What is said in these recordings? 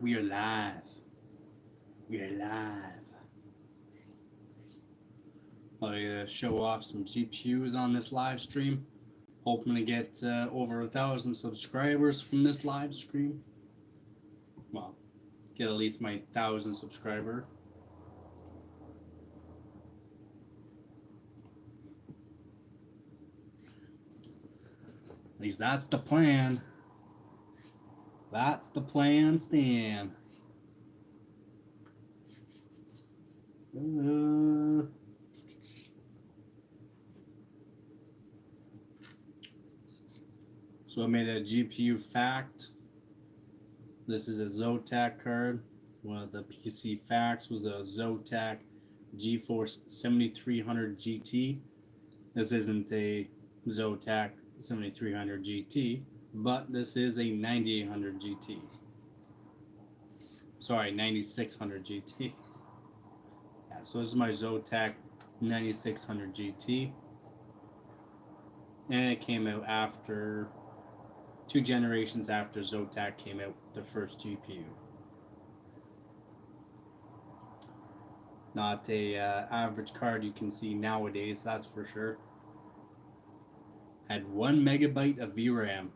We are live. We are live. I show off some GPUs on this live stream. Hoping to get over 1,000 subscribers from this live stream. Well, get at least my 1,000 subscriber. At least that's the plan. That's the plan, Stan. So I made a GPU fact. This is a Zotac card. One of the PC facts was a Zotac GeForce 7300 GT. This isn't a Zotac 7300 GT, but this is a 9800 GT. Sorry, 9600 GT. Yeah, so this is my Zotac 9600 GT. And it came out after 2 generations after Zotac came out with the first GPU. Not a average card you can see nowadays, that's for sure. Had 1 megabyte of VRAM,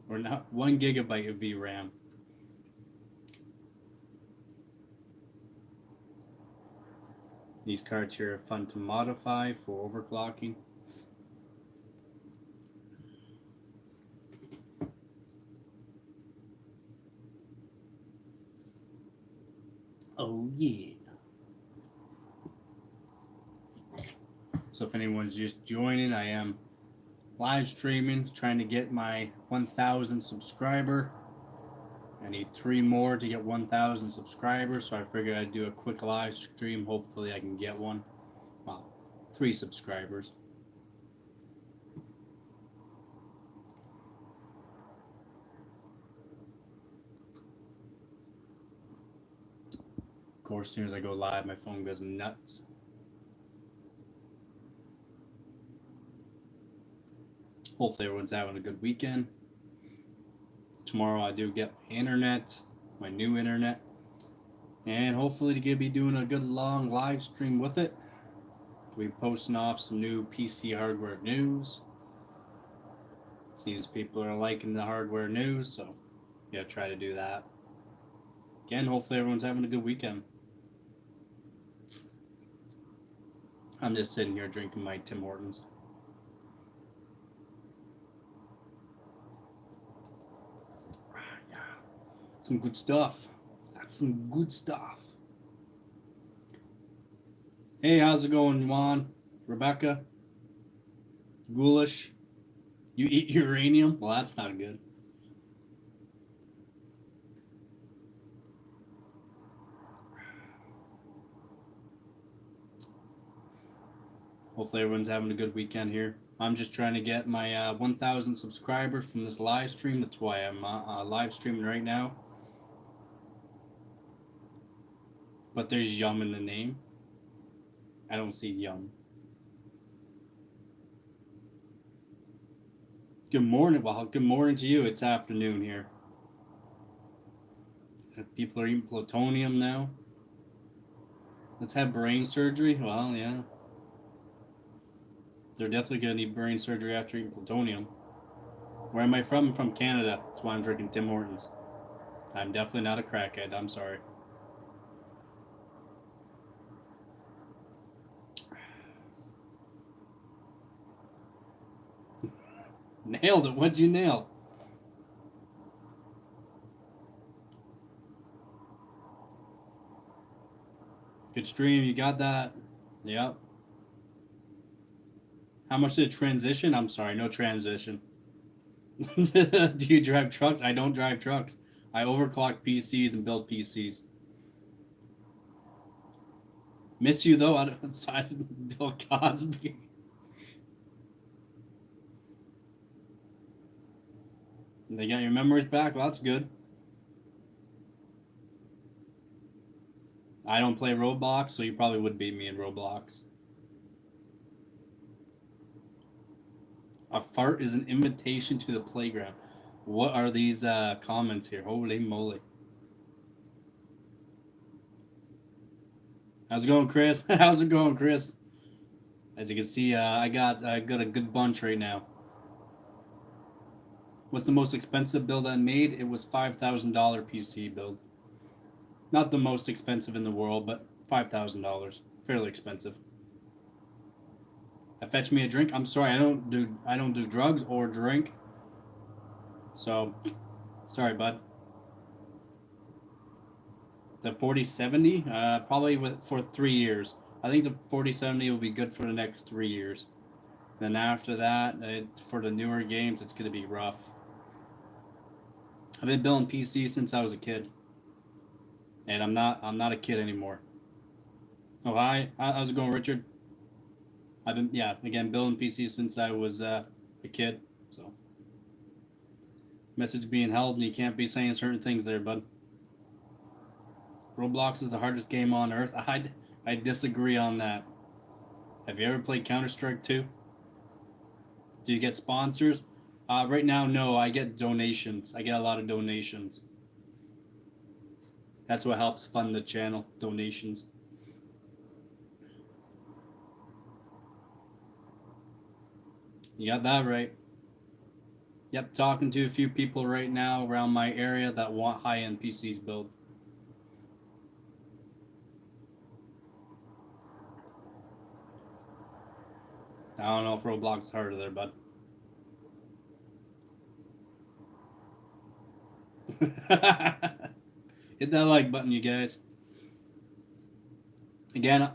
or not 1 gigabyte of VRAM. These cards here are fun to modify for overclocking. Oh yeah. So if anyone's just joining, I am live streaming, trying to get my 1,000 subscriber. I need 3 more to get 1,000 subscribers, so I figured I'd do a quick live stream. Hopefully I can get one. Well, 3 subscribers. Of course, as soon as I go live, my phone goes nuts. Hopefully everyone's having a good weekend. Tomorrow I do get my internet, my new internet, and hopefully to be doing a good long live stream with it. We'll be posting off some new PC hardware news. Seems people are liking the hardware news, so yeah, try to do that. Again, hopefully everyone's having a good weekend. I'm just sitting here drinking my Tim Hortons. Yeah, some good stuff. That's some good stuff. Hey, how's it going, Juan? Rebecca? Ghoulish? You eat uranium? Well, that's not good. Hopefully everyone's having a good weekend here. I'm just trying to get my 1,000 subscribers from this live stream. That's why I'm live streaming right now. But there's Yum in the name. I don't see Yum. Good morning. Well, good morning to you. It's afternoon here. People are eating plutonium now. Let's have brain surgery. Well, yeah. They're definitely going to need brain surgery after eating plutonium. Where am I from? I'm from Canada. That's why I'm drinking Tim Hortons. I'm definitely not a crackhead. I'm sorry. Nailed it. What'd you nail? Good stream. You got that? Yep. How much did it transition? I'm sorry. No transition. Do you drive trucks? I don't drive trucks. I overclock PCs and build PCs. Miss you though. I don't Bill Cosby. They got your memories back. Well, that's good. I don't play Roblox, so you probably would beat me in Roblox. A fart is an invitation to the playground. What are these comments here? Holy moly. How's it going, Chris? How's it going, Chris? As you can see, I got a good bunch right now. What's the most expensive build I made? It was $5,000 PC build. Not the most expensive in the world, but $5,000. Fairly expensive. Fetch me a drink. I'm sorry, I don't do drugs or drink. So, sorry, bud. The 4070, probably for 3 years. I think the 4070 will be good for the next 3 years. Then after that, for the newer games, it's gonna be rough. I've been building PC since I was a kid, and I'm not a kid anymore. Oh hi, how's it going, Richard? I've been again building PC since I was a kid. So message being held, and you can't be saying certain things there, bud. Roblox is the hardest game on earth. I disagree on that. Have you ever played Counter Strike 2? Do you get sponsors? Right now, no. I get donations. I get a lot of donations. That's what helps fund the channel. Donations. You got that right. Yep, talking to a few people right now around my area that want high-end PCs built. I don't know if Roblox is harder there, bud. Hit that like button, you guys. Again,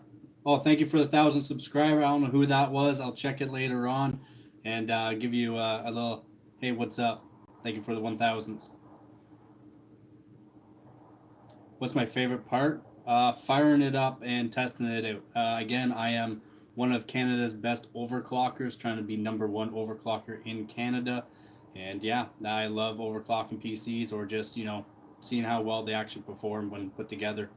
oh, thank you for the 1,000 subscriber. I don't know who that was. I'll check it later on and give you a little, hey, what's up? Thank you for the 1,000s. What's my favorite part? Firing it up and testing it out. Again, I am one of Canada's best overclockers, trying to be #1 overclocker in Canada. And yeah, I love overclocking PCs, or just, seeing how well they actually perform when put together.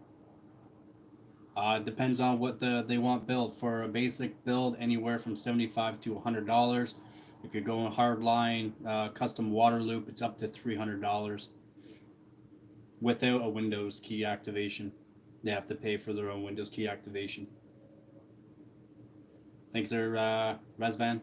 Depends on what they want built. For a basic build, anywhere from $75 to $100. If you're going hardline, custom water loop, it's up to $300 without a Windows key activation. They have to pay for their own Windows key activation. Thanks, there, Razvan.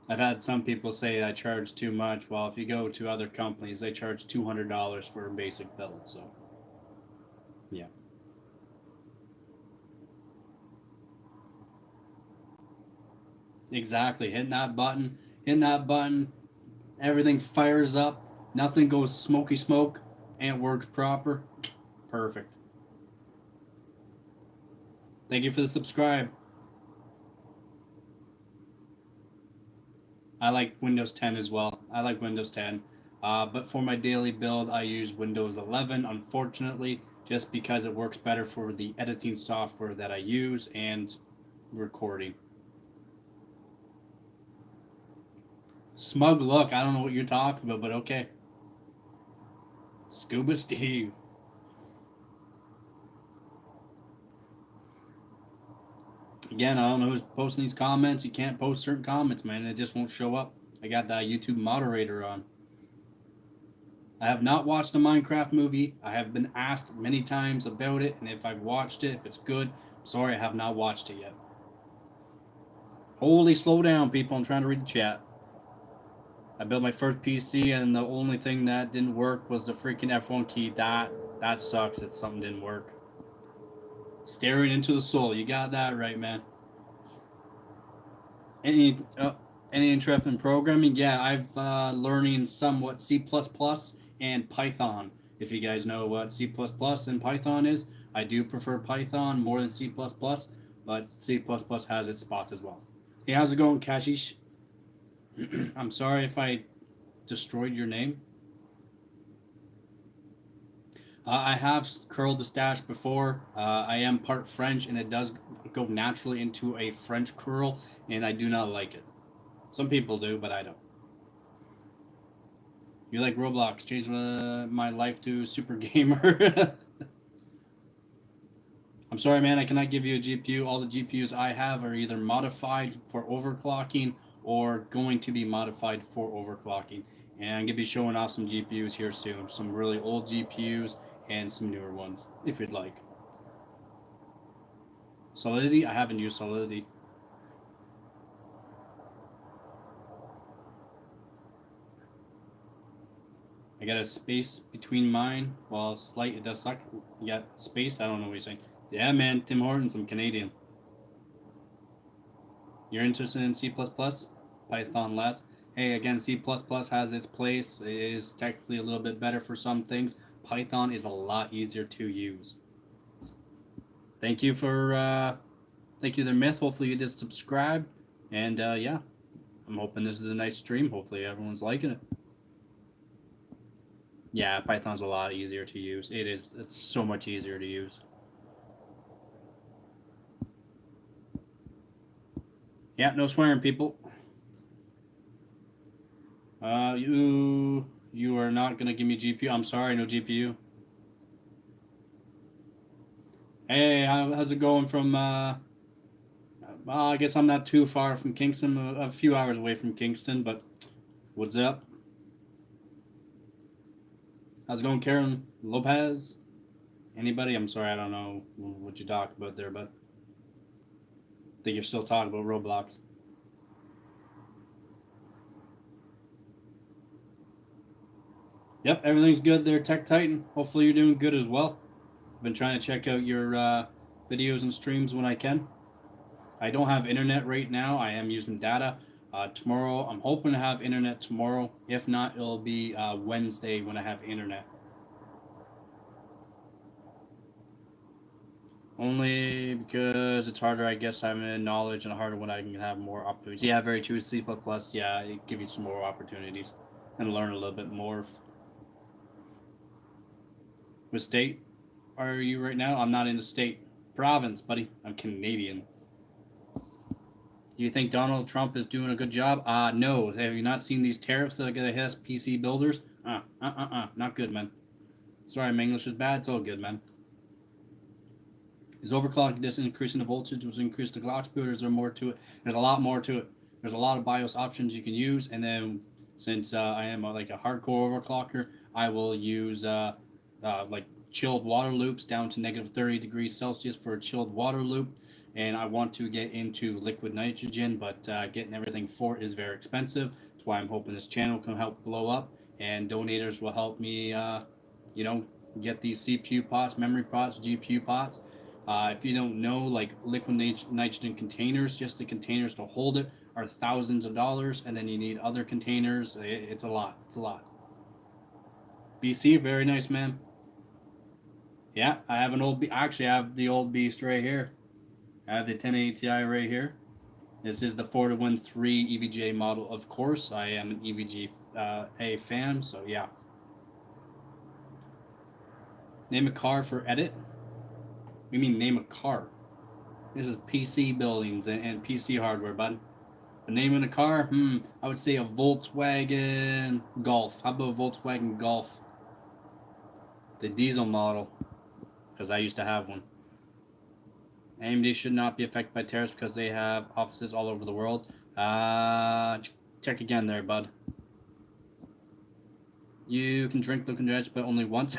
I've had some people say I charge too much. Well, if you go to other companies, they charge $200 for a basic build. So, yeah. Exactly. Hitting that button, everything fires up, nothing goes smoky smoke, and it works proper. Perfect. Thank you for the subscribe. I like Windows 10 as well. I like Windows 10. But for my daily build, I use Windows 11, unfortunately, just because it works better for the editing software that I use and recording. Smug look, I don't know what you're talking about, but okay. Scuba Steve. Again, I don't know who's posting these comments. You can't post certain comments, man. It just won't show up. I got that YouTube moderator on. I have not watched the Minecraft movie. I have been asked many times about it, and if I've watched it, if it's good, sorry, I have not watched it yet. Holy, slow down, people. I'm trying to read the chat. I built my first PC, and the only thing that didn't work was the freaking F1 key. That sucks if something didn't work. Staring into the soul. You got that right, man. Any interest in programming? Yeah, I've learning somewhat C++ and Python. If you guys know what C++ and Python is, I do prefer Python more than C++, but C++ has its spots as well. Hey, how's it going, Kashish? I'm sorry if I destroyed your name. I have curled the stash before. I am part French, and it does go naturally into a French curl, and I do not like it. Some people do, but I don't. You like Roblox? Changed my life to super gamer. I'm sorry, man. I cannot give you a GPU. All the GPUs I have are either modified for overclocking or going to be modified for overclocking. And I'm going to be showing off some GPUs here soon. Some really old GPUs and some newer ones, if you'd like. Solidity, I haven't used Solidity. I got a space between mine. Well, slight, it does suck. You got space? I don't know what you're saying. Yeah, man, Tim Hortons, I'm Canadian. You're interested in C++? Python less. Hey, again, C++ has its place. It is technically a little bit better for some things. Python is a lot easier to use. Thank you for, thank you, The Myth. Hopefully you did subscribe. And, yeah, I'm hoping this is a nice stream. Hopefully everyone's liking it. Yeah, Python's a lot easier to use. It is. It's so much easier to use. Yeah, no swearing, people. You are not gonna give me GPU. I'm sorry, no GPU. Hey, how's it going from? Well, I guess I'm not too far from Kingston. A few hours away from Kingston, but what's up? How's it going, Karen Lopez? Anybody? I'm sorry, I don't know what you talked about there, but I think you're still talking about Roblox. Yep, everything's good there, Tech Titan. Hopefully you're doing good as well. I've been trying to check out your videos and streams when I can. I don't have internet right now. I am using data. Tomorrow, I'm hoping to have internet tomorrow. If not, it'll be Wednesday when I have internet. Only because it's harder, I guess, having knowledge, and harder when I can have more opportunities. Yeah, very true. C++, yeah, it give you some more opportunities and learn a little bit more. What state are you right now? I'm not in the state. Province, buddy. I'm Canadian. Do you think Donald Trump is doing a good job? No. Have you not seen these tariffs that are going to hit us PC builders? Not good, man. Sorry, my English is bad. It's all good, man. Is overclocking just increasing the voltage, which increase the clock speed, or is there more to it? There's a lot more to it. There's a lot of BIOS options you can use, and then since I am like a hardcore overclocker, I will use like chilled water loops down to negative 30 degrees Celsius for a chilled water loop. And I want to get into liquid nitrogen, but getting everything for it is very expensive. That's why I'm hoping this channel can help blow up, and donators will help me, you know, get these CPU pots, memory pots, GPU pots. If you don't know, like liquid nitrogen containers, just the containers to hold it are thousands of dollars, and then you need other containers. It's a lot. It's a lot. BC, very nice, man. Yeah, I have an old. Actually, I have the old beast right here. I have the 1080 Ti right here. This is the 4113 EVGA model, of course. I am an EVGA fan, so yeah. Name a car for edit? We mean name a car. This is PC buildings and PC hardware, bud. The name of the car? I would say a Volkswagen Golf. How about a Volkswagen Golf? The diesel model, because I used to have one. AMD should not be affected by tariffs because they have offices all over the world. Check again there, bud. You can drink liquid nitrogen, but only once.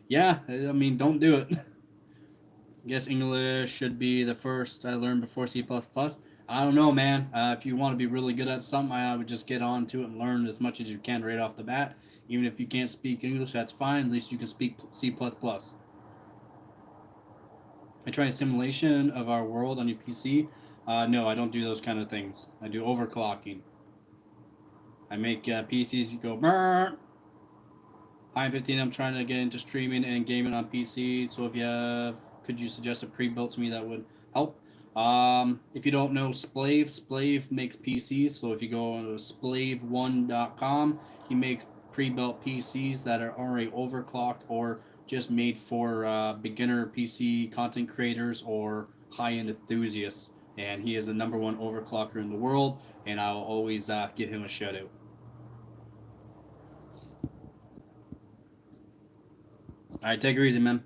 Yeah, I mean, don't do it. I guess English should be the first I learned before C++. I don't know, man. If you want to be really good at something, I would just get on to it and learn as much as you can right off the bat. Even if you can't speak English, that's fine. At least you can speak C++. I try a simulation of our world on your PC. No, I don't do those kind of things. I do overclocking. I make PCs go brrr. Hi, I'm 15. I'm trying to get into streaming and gaming on PC. So if you have, could you suggest a pre-built to me that would help? If you don't know Splave makes PCs. So if you go on splave1.com, he makes pre-built PCs that are already overclocked or just made for beginner PC content creators or high-end enthusiasts. And he is the #1 overclocker in the world, and I'll always give him a shout out. Alright, take it easy, man.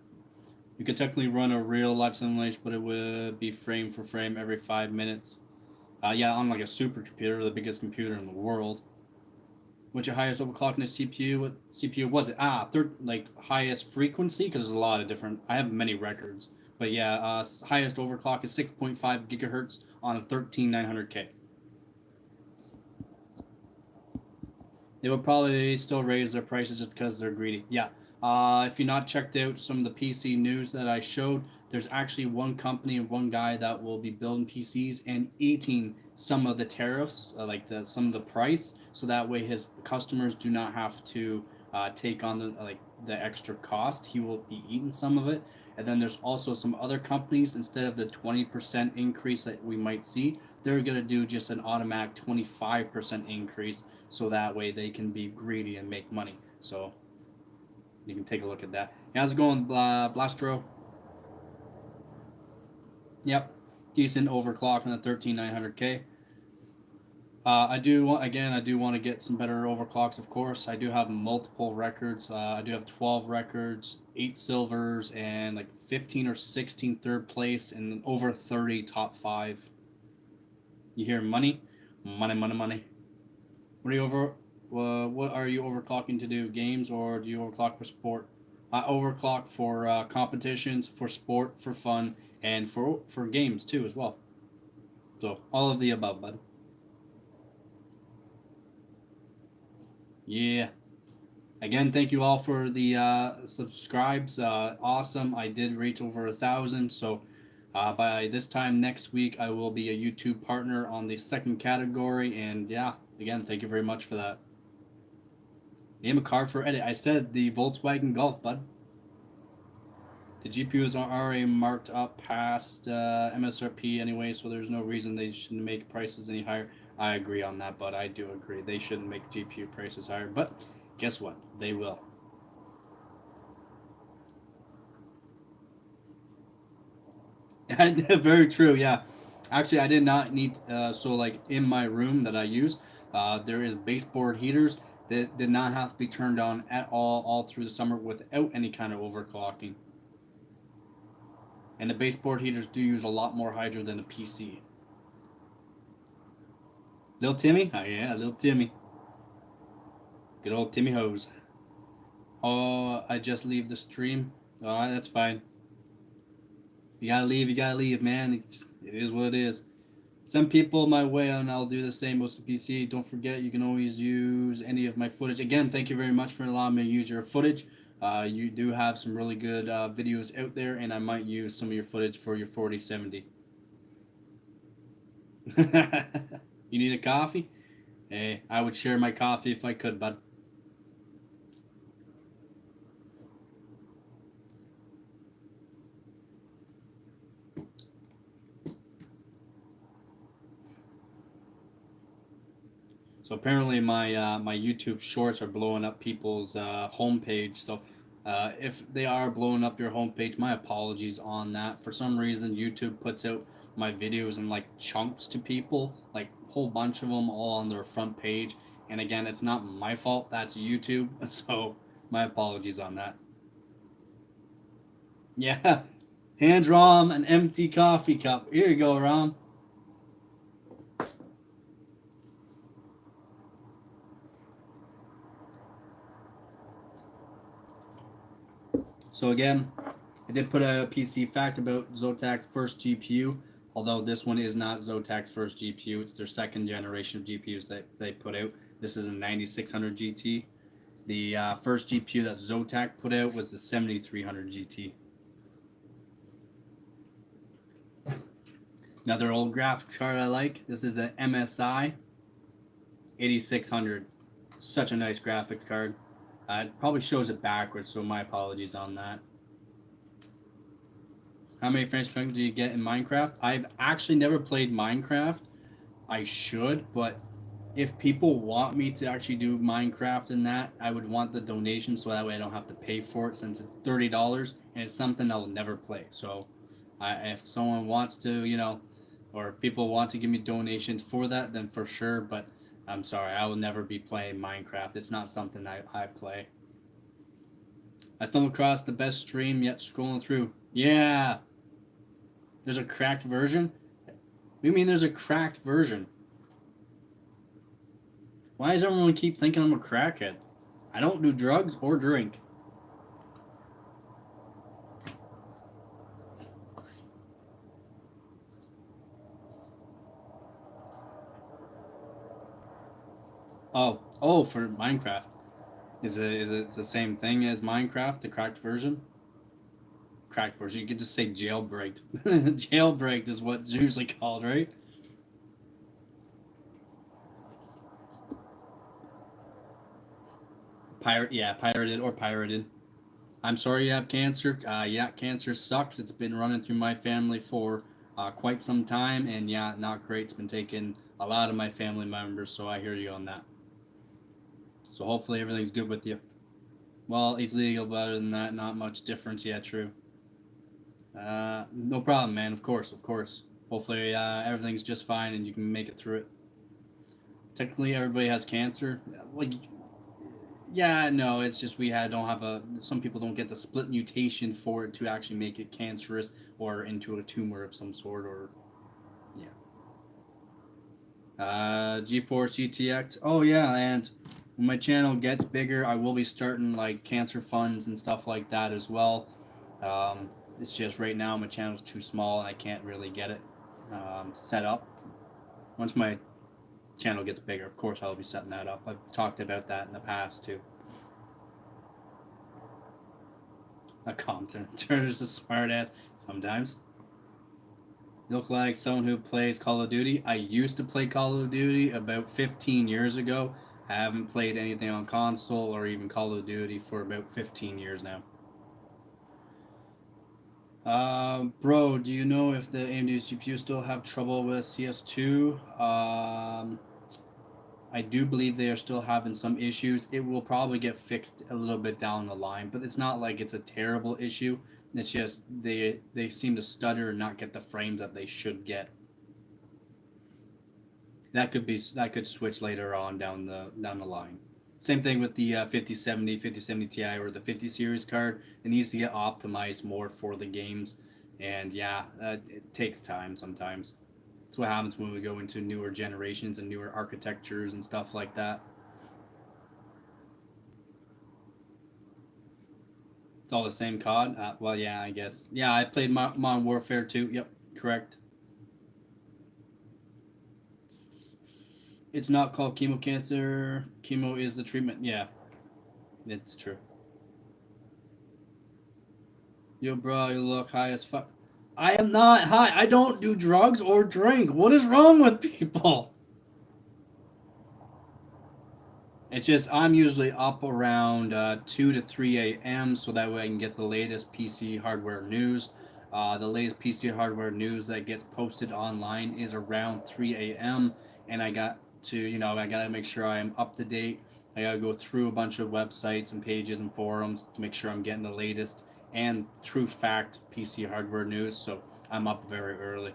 You could technically run a real life simulation, but it would be frame for frame every 5 minutes. Yeah, on like a supercomputer, the biggest computer in the world. What's your highest overclocking CPU? What CPU was it? Third, like highest frequency, because there's a lot of different. I have many records, but yeah, highest overclock is 6.5 gigahertz on a 13900K. They will probably still raise their prices just because they're greedy. Yeah. If you're not checked out some of the PC news that I showed, there's actually one company and one guy that will be building PCs and eating some of the tariffs, like some of the price, so that way his customers do not have to take on the extra cost. He will be eating some of it. And then there's also some other companies, instead of the 20% increase that we might see, they're going to do just an automatic 25% increase, so that way they can be greedy and make money. So you can take a look at that. How's it going, Blastro? Yep, decent overclock on the 13900K. I do want to get some better overclocks. Of course, I do have multiple records. I do have 12 records, 8 silvers, and like 15 or 16 third place, and over 30 top 5. You hear money, money, money, money. What are you over? What are you overclocking to do? Games, or do you overclock for sport? I overclock for competitions, for sport, for fun, and for games too as well. So all of the above, bud. Yeah. Again, thank you all for the subscribes. Awesome. I did reach over 1,000. So by this time next week, I will be a YouTube partner on the second category. And yeah, again, thank you very much for that. Name a car for edit. I said the Volkswagen Golf, bud. The GPUs are already marked up past MSRP anyway, so there's no reason they shouldn't make prices any higher. I agree on that, but I do agree they shouldn't make GPU prices higher. But guess what? They will. Very true. Yeah, actually, I did not need. So like in my room that I use, there is baseboard heaters that did not have to be turned on at all through the summer without any kind of overclocking. And the baseboard heaters do use a lot more hydro than a PC. Little Timmy? Oh yeah, little Timmy. Good old Timmy Hose. Oh, I just leave the stream. Alright, that's fine. You gotta leave, man. It is what it is. Send people my way and I'll do the same with the PC. Don't forget, you can always use any of my footage. Again, thank you very much for allowing me to use your footage. You do have some really good videos out there, and I might use some of your footage for your 4070. You need a coffee? Hey, I would share my coffee if I could, bud. So apparently my YouTube Shorts are blowing up people's homepage. So if they are blowing up your homepage, my apologies on that. For some reason, YouTube puts out my videos in like chunks to people, like a whole bunch of them all on their front page. And again, it's not my fault. That's YouTube. So my apologies on that. Yeah. Hands Rom an empty coffee cup. Here you go, Rom. So again, I did put a PC fact about Zotac's first GPU, although this one is not Zotac's first GPU. It's their second generation of GPUs that they put out. This is a 9600 GT. The first GPU that Zotac put out was the 7300 GT. Another old graphics card I like. This is an MSI 8600. Such a nice graphics card. It probably shows it backwards, so my apologies on that. How many frames per second do you get in Minecraft? I've actually never played Minecraft. I should, but if people want me to actually do Minecraft and that, I would want the donation so that way I don't have to pay for it, since it's $30 and it's something I'll never play. So if someone wants to, or if people want to give me donations for that, then for sure. But I'm sorry, I will never be playing Minecraft. It's not something I play. I stumbled across the best stream yet scrolling through. Yeah. There's a cracked version? What do you mean there's a cracked version? Why does everyone keep thinking I'm a crackhead? I don't do drugs or drink. Oh, for Minecraft. Is it the same thing as Minecraft, the cracked version? Cracked version. You could just say jailbreaked. Jailbreaked is what it's usually called, right? Pirated or pirated. I'm sorry you have cancer. Yeah, cancer sucks. It's been running through my family for quite some time, and yeah, not great. It's been taking a lot of my family members, so I hear you on that. So hopefully everything's good with you. Well, it's legal, but other than that, not much difference. Yeah, true. No problem, man. Of course, of course. Hopefully everything's just fine and you can make it through it. Technically, everybody has cancer. Like, yeah, no, it's just we don't have a. Some people don't get the split mutation for it to actually make it cancerous or into a tumor of some sort, or yeah. GeForce GTX. Oh yeah, and when my channel gets bigger, I will be starting like cancer funds and stuff like that as well. It's just right now my channel's too small and I can't really get it set up. Once my channel gets bigger, of course I'll be setting that up. I've talked about that in the past too. A Compton Turner's a smartass sometimes. You look like someone who plays Call of Duty. I used to play Call of Duty about 15 years ago. I haven't played anything on console or even Call of Duty for about 15 years now. Bro, do you know if the AMD CPU still have trouble with CS2? I do believe they are still having some issues. It will probably get fixed a little bit down the line, but it's not like it's a terrible issue. It's just they seem to stutter and not get the frames that they should get. That could switch later on down the line. Same thing with the 5070 Ti, or the 50 series card. It needs to get optimized more for the games, and yeah, it takes time sometimes. That's what happens when we go into newer generations and newer architectures and stuff like that. It's all the same COD. Well, yeah, I guess. Yeah, I played Modern Warfare 2. Yep, correct. It's not called chemo cancer. Chemo is the treatment. Yeah, it's true. Yo, bro, you look high as fuck. I am not high. I don't do drugs or drink. What is wrong with people? It's just I'm usually up around 2 to 3 a.m. so that way I can get the latest PC hardware news. The latest PC hardware news that gets posted online is around 3 a.m. And I got to make sure I am up to date. I got to go through a bunch of websites and pages and forums to make sure I'm getting the latest and true fact PC hardware news. So I'm up very early.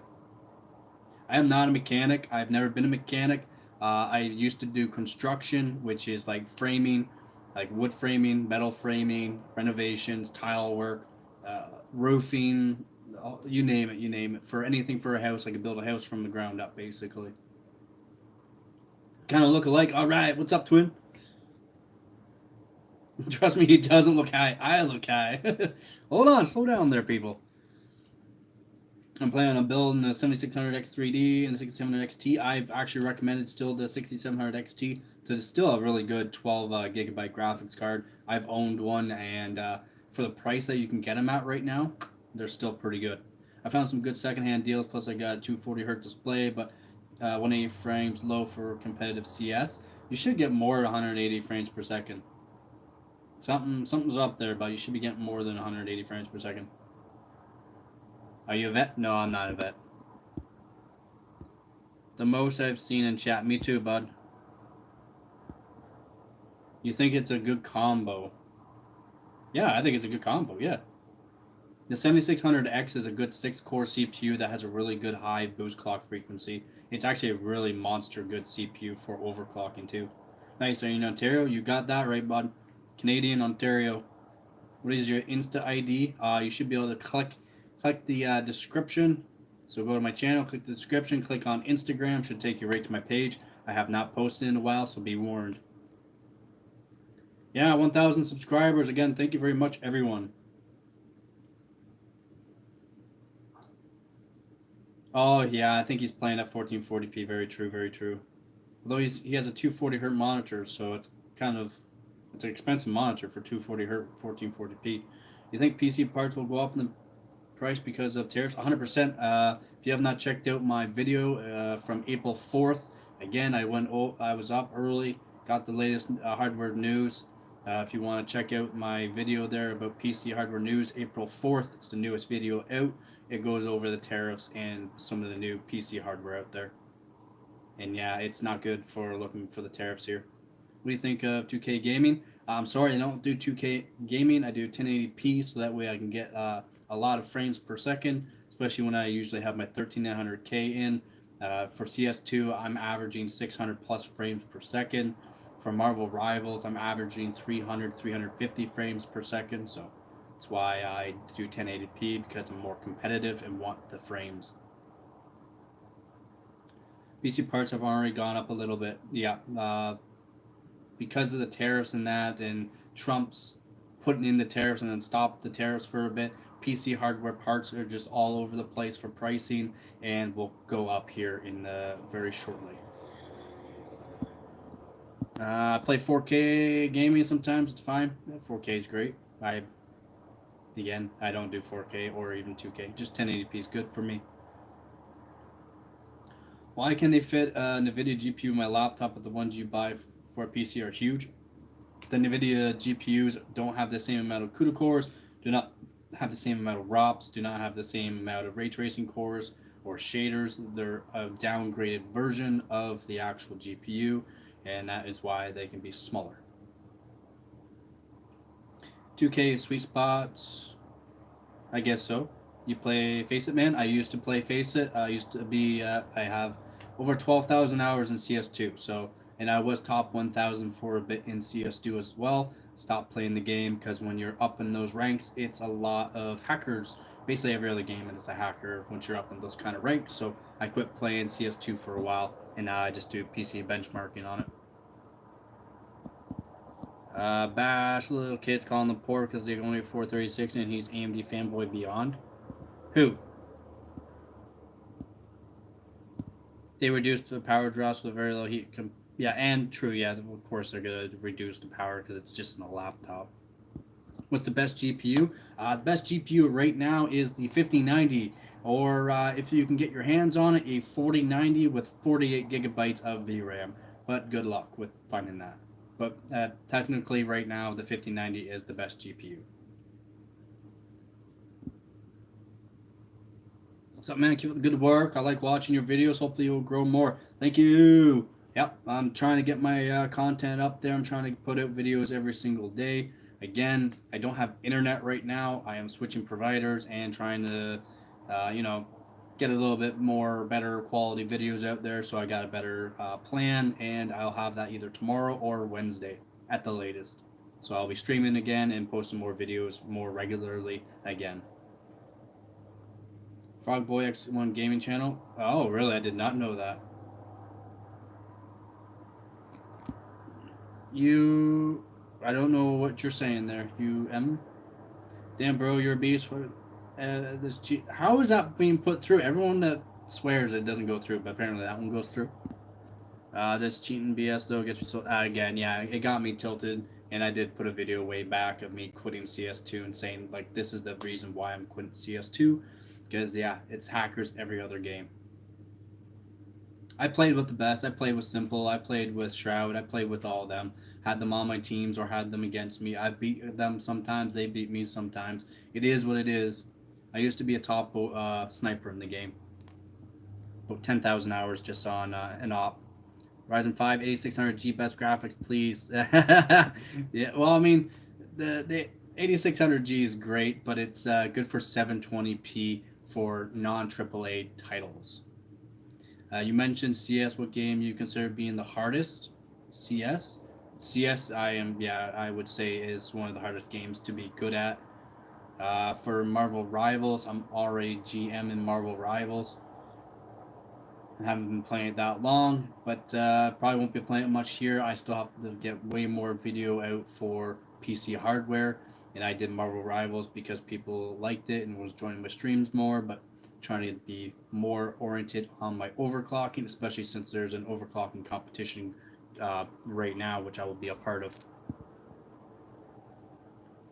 I am not a mechanic. I've never been a mechanic. I used to do construction, which is like framing, like wood framing, metal framing, renovations, tile work, roofing, you name it, you name it. For anything for a house, I could build a house from the ground up, basically. Kind of look alike. All right, what's up, twin? Trust me, he doesn't look high. I look high. Hold on, slow down there, people. I'm planning on building a 7600 X3D and a 6700 XT. I've actually recommended still the 6700 XT. So it's still a really good 12 gigabyte graphics card. I've owned one, and for the price that you can get them at right now, they're still pretty good. I found some good secondhand deals. Plus, I got a 240 hertz display, but 180 frames low for competitive CS. You should get more than 180 frames per second. Something's up there, but you should be getting more than 180 frames per second. Are you a vet? No, I'm not a vet. The most I've seen in chat. Me too, bud. You think it's a good combo? Yeah, I think it's a good combo. Yeah. The 7600X is a good 6-core CPU that has a really good high boost clock frequency. It's actually a really monster good CPU for overclocking too. Nice, are you in Ontario? You got that right, bud. Canadian, Ontario. What is your Insta ID? You should be able to click the description. So go to my channel, click the description, click on Instagram, should take you right to my page. I have not posted in a while, so be warned. Yeah, 1,000 subscribers. Again, thank you very much, everyone. Oh, yeah, I think he's playing at 1440p. Very true, very true. Although he has a 240 hertz monitor, so it's an expensive monitor for 240 hertz 1440p. You think PC parts will go up in the price because of tariffs? 100%. If you have not checked out my video from April 4th, again, I was up early, got the latest hardware news. If you want to check out my video there about PC hardware news, April 4th, it's the newest video out. It goes over the tariffs and some of the new PC hardware out there. And yeah, it's not good for looking for the tariffs here. What do you think of 2K gaming? I'm sorry, I don't do 2K gaming. I do 1080p, so that way I can get a lot of frames per second, especially when I usually have my 13900K in. For CS2, I'm averaging 600 plus frames per second. For Marvel Rivals, I'm averaging 300, 350 frames per second. So that's why I do 1080p, because I'm more competitive and want the frames. PC parts have already gone up a little bit. Yeah, because of the tariffs and that, and Trump's putting in the tariffs and then stopped the tariffs for a bit. PC hardware parts are just all over the place for pricing, and will go up here in very shortly. I play 4K gaming sometimes. It's fine. 4K is great. I don't do 4K or even 2K. Just 1080p is good for me. Why can they fit a NVIDIA GPU in my laptop, but the ones you buy for a PC are huge? The NVIDIA GPUs don't have the same amount of CUDA cores, do not have the same amount of ROPs, do not have the same amount of ray tracing cores or shaders. They're a downgraded version of the actual GPU, and that is why they can be smaller. 2K sweet spots, I guess so. You play Face It, man? I used to play Face It. I have over 12,000 hours in CS2, so, and I was top 1,000 for a bit in CS2 as well. Stopped playing the game because when you're up in those ranks, it's a lot of hackers. Basically, every other game is a hacker once you're up in those kind of ranks. So I quit playing CS2 for a while, and now I just do PC benchmarking on it. Bash, little kids calling the poor because they're only 436 and he's AMD fanboy beyond. Who? They reduced the power drops with very low heat. Yeah, and true. Yeah, of course they're gonna reduce the power because it's just in a laptop. What's the best GPU? The best GPU right now is the 5090, or if you can get your hands on it, a 4090 with 48 gigabytes of VRAM. But good luck with finding that. But technically, right now, the 5090 is the best GPU. What's up, man? Keep up the good work. I like watching your videos. Hopefully, you'll grow more. Thank you. Yep, I'm trying to get my content up there. I'm trying to put out videos every single day. Again, I don't have internet right now. I am switching providers and trying to, get a little bit more better quality videos out there. So I got a better plan, and I'll have that either tomorrow or Wednesday at the latest. So I'll be streaming again and posting more videos more regularly again. Frogboy X1 Gaming Channel. Oh, really? I did not know that. I don't know what you're saying there. Damn, bro, you're a beast. For this cheat. How is that being put through? Everyone that swears it doesn't go through, but apparently that one goes through. This cheating BS though gets me so again. Yeah, it got me tilted, and I did put a video way back of me quitting CS2 and saying like this is the reason why I'm quitting CS2. Because, yeah, it's hackers every other game. I played with the best. I played with Simple. I played with Shroud. I played with all of them. Had them on my teams or had them against me. I beat them sometimes. They beat me sometimes. It is what it is. I used to be a top sniper in the game. About 10,000 hours just on an op. Ryzen 5 8600G best graphics, please. Yeah, well, I mean, the 8600G is great, but it's good for 720p for non-AAA titles. You mentioned CS. What game you consider being the hardest? CS. CS, I would say is one of the hardest games to be good at. For Marvel Rivals, I'm already GM in Marvel Rivals. I haven't been playing it that long, but probably won't be playing it much here. I still have to get way more video out for PC hardware, and I did Marvel Rivals because people liked it and was joining my streams more, but trying to be more oriented on my overclocking, especially since there's an overclocking competition right now, which I will be a part of.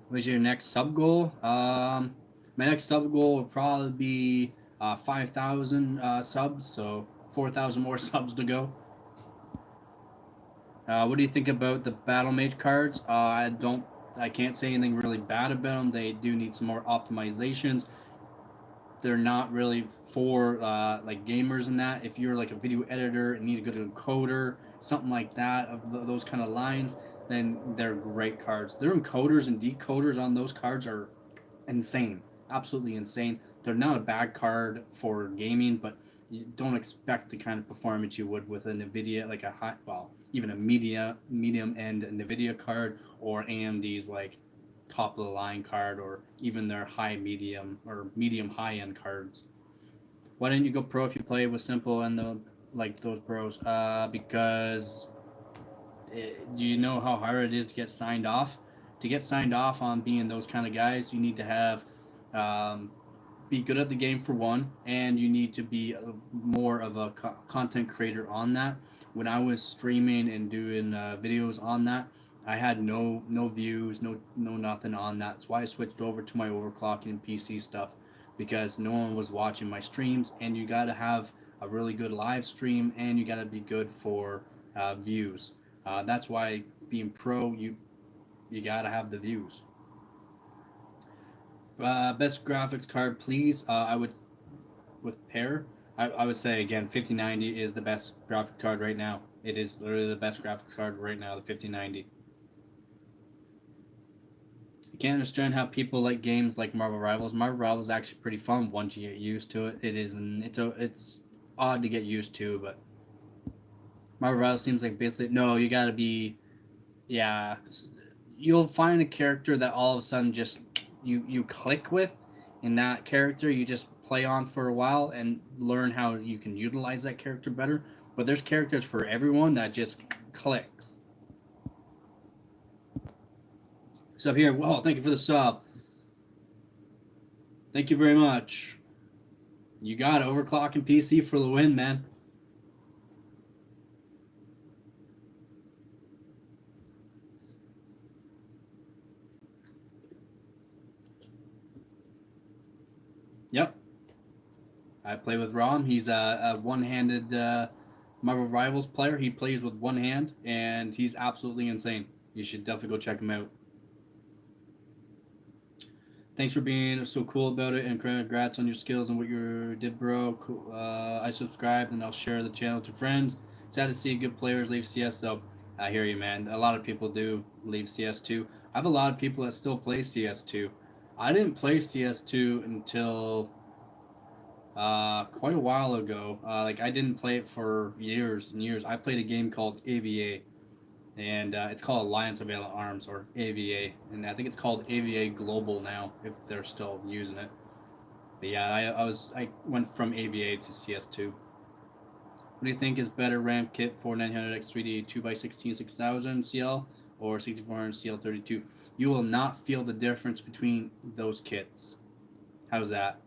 What's your next sub goal? My next sub goal will probably be 5,000 subs, so 4,000 more subs to go. What do you think about the Battle Mage cards? I can't say anything really bad about them. They do need some more optimizations. They're not really for like gamers and that. If you're like a video editor and need a good encoder, something like that, of those kind of lines, then they're great cards. Their encoders and decoders on those cards are insane, absolutely insane. They're not a bad card for gaming, but you don't expect the kind of performance you would with a Nvidia, like a high, well, even a medium end Nvidia card, or AMD's like top of the line card, or even their high medium or medium high end cards. Why didn't you go pro if you play with simple and the like those pros? Because do you know how hard it is to get signed off? To get signed off on being those kind of guys, you need to have um, be good at the game for one, and you need to be more of a content creator on that. When I was streaming and doing videos on that, I had no views, no nothing on that. That's why I switched over to my overclocking and PC stuff, because no one was watching my streams, and you got to have a really good live stream, and you got to be good for views. That's why being pro, you got to have the views. Best graphics card, please. I would with pair. I would say again, 5090 is the best graphic card right now. It is literally the best graphics card right now. The 5090. I can't understand how people like games like Marvel Rivals. Marvel Rivals is actually pretty fun once you get used to it. It is, and it's odd to get used to, but Marvel Rivals seems like basically no. You gotta be, yeah. You'll find a character that all of a sudden just you click with, in that character you just play on for a while and learn how you can utilize that character better. But there's characters for everyone that just clicks. So here, well, thank you for the sub. Thank you very much. You got overclocking PC for the win, man. Yep, I play with Rom. He's a one-handed Marvel Rivals player. He plays with one hand, and he's absolutely insane. You should definitely go check him out. Thanks for being so cool about it, and congrats on your skills and what you did, bro. Cool. I subscribed, and I'll share the channel to friends. Sad to see good players leave CS, though. I hear you, man. A lot of people do leave CS2. I have a lot of people that still play CS2. I didn't play CS2 until quite a while ago. Like I didn't play it for years and years. I played a game called AVA, and it's called Alliance of Valiant Arms, or AVA, and I think it's called AVA Global now if they're still using it. But yeah, I went from AVA to CS2. What do you think is better ramp kit for 900X3D 2x16 6000 CL or 6400 CL32? You will not feel the difference between those kits. How's that?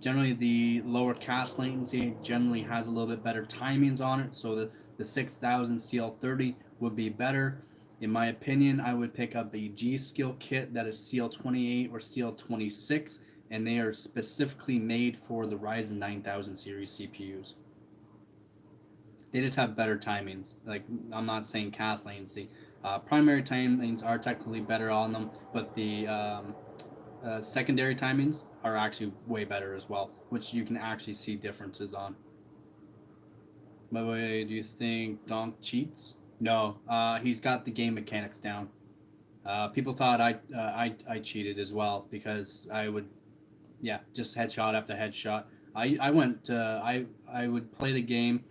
Generally, the lower cast latency generally has a little bit better timings on it, so the 6000 CL30 would be better. In my opinion, I would pick up a G Skill kit that is CL28 or CL26, and they are specifically made for the Ryzen 9000 series CPUs. They just have better timings. Like, I'm not saying cast latency. Primary timings are technically better on them, but the secondary timings are actually way better as well, which you can actually see differences on. By the way, do you think Donk cheats? No, he's got the game mechanics down. People thought I cheated as well, because I would, yeah, just headshot after headshot. I went I would play the game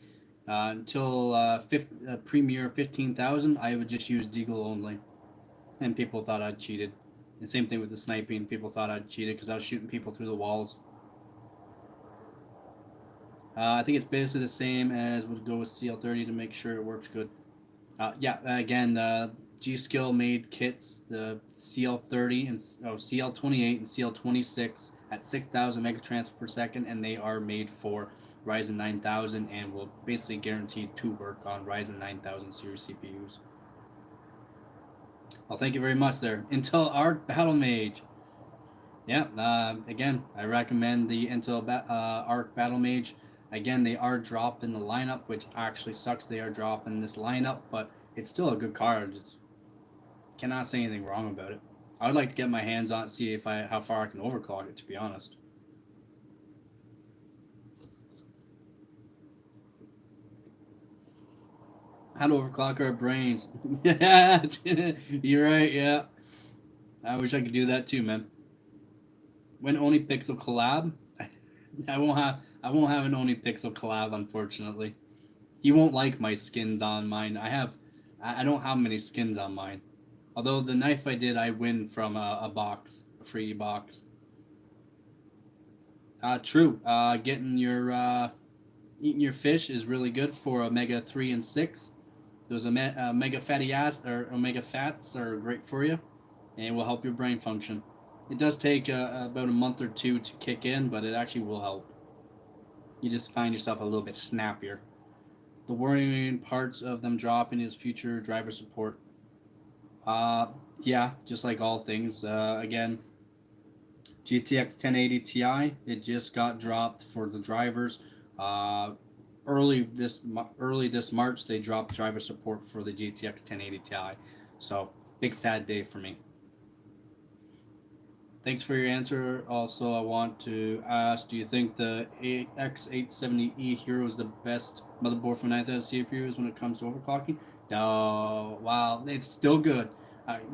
until Premier 15,000. I would just use Deagle only, and people thought I'd cheated. And same thing with the sniping. People thought I'd cheated because I was shooting people through the walls. I think it's basically the same as would go with CL30 to make sure it works good. Yeah, again, the G Skill made kits, the CL30 and CL28 and CL26 at 6,000 megatransfer per second, and they are made for Ryzen 9000 and will basically guarantee to work on Ryzen 9000 series CPUs. Well, thank you very much there. Intel Arc Battle Mage. Yeah, again, I recommend the Intel Arc Battle Mage. Again, they are dropped in the lineup, which actually sucks. They are dropped in this lineup, but it's still a good card. It's cannot say anything wrong about it. I would like to get my hands on it, see if how far I can overclock it. To be honest. How to overclock our brains. Yeah, you're right. Yeah, I wish I could do that too, man. When Oni Pixel collab, I won't have an Oni Pixel collab, unfortunately. He won't like my skins on mine. I don't have many skins on mine. Although the knife I did, I win from a box, a free box. True. Eating your fish is really good for omega 3 and 6. Those omega fatty acids or omega fats are great for you, and will help your brain function. It does take about a month or two to kick in, but it actually will help. You just find yourself a little bit snappier. The worrying parts of them dropping is future driver support. Uh, yeah, just like all things. Again, GTX 1080 Ti, it just got dropped for the drivers. Uh, early this March, they dropped driver support for the GTX 1080 Ti. So big sad day for me. Thanks for your answer. Also, I want to ask: do you think the X870E Hero is the best motherboard for 9000 CPUs when it comes to overclocking? No, wow, it's still good.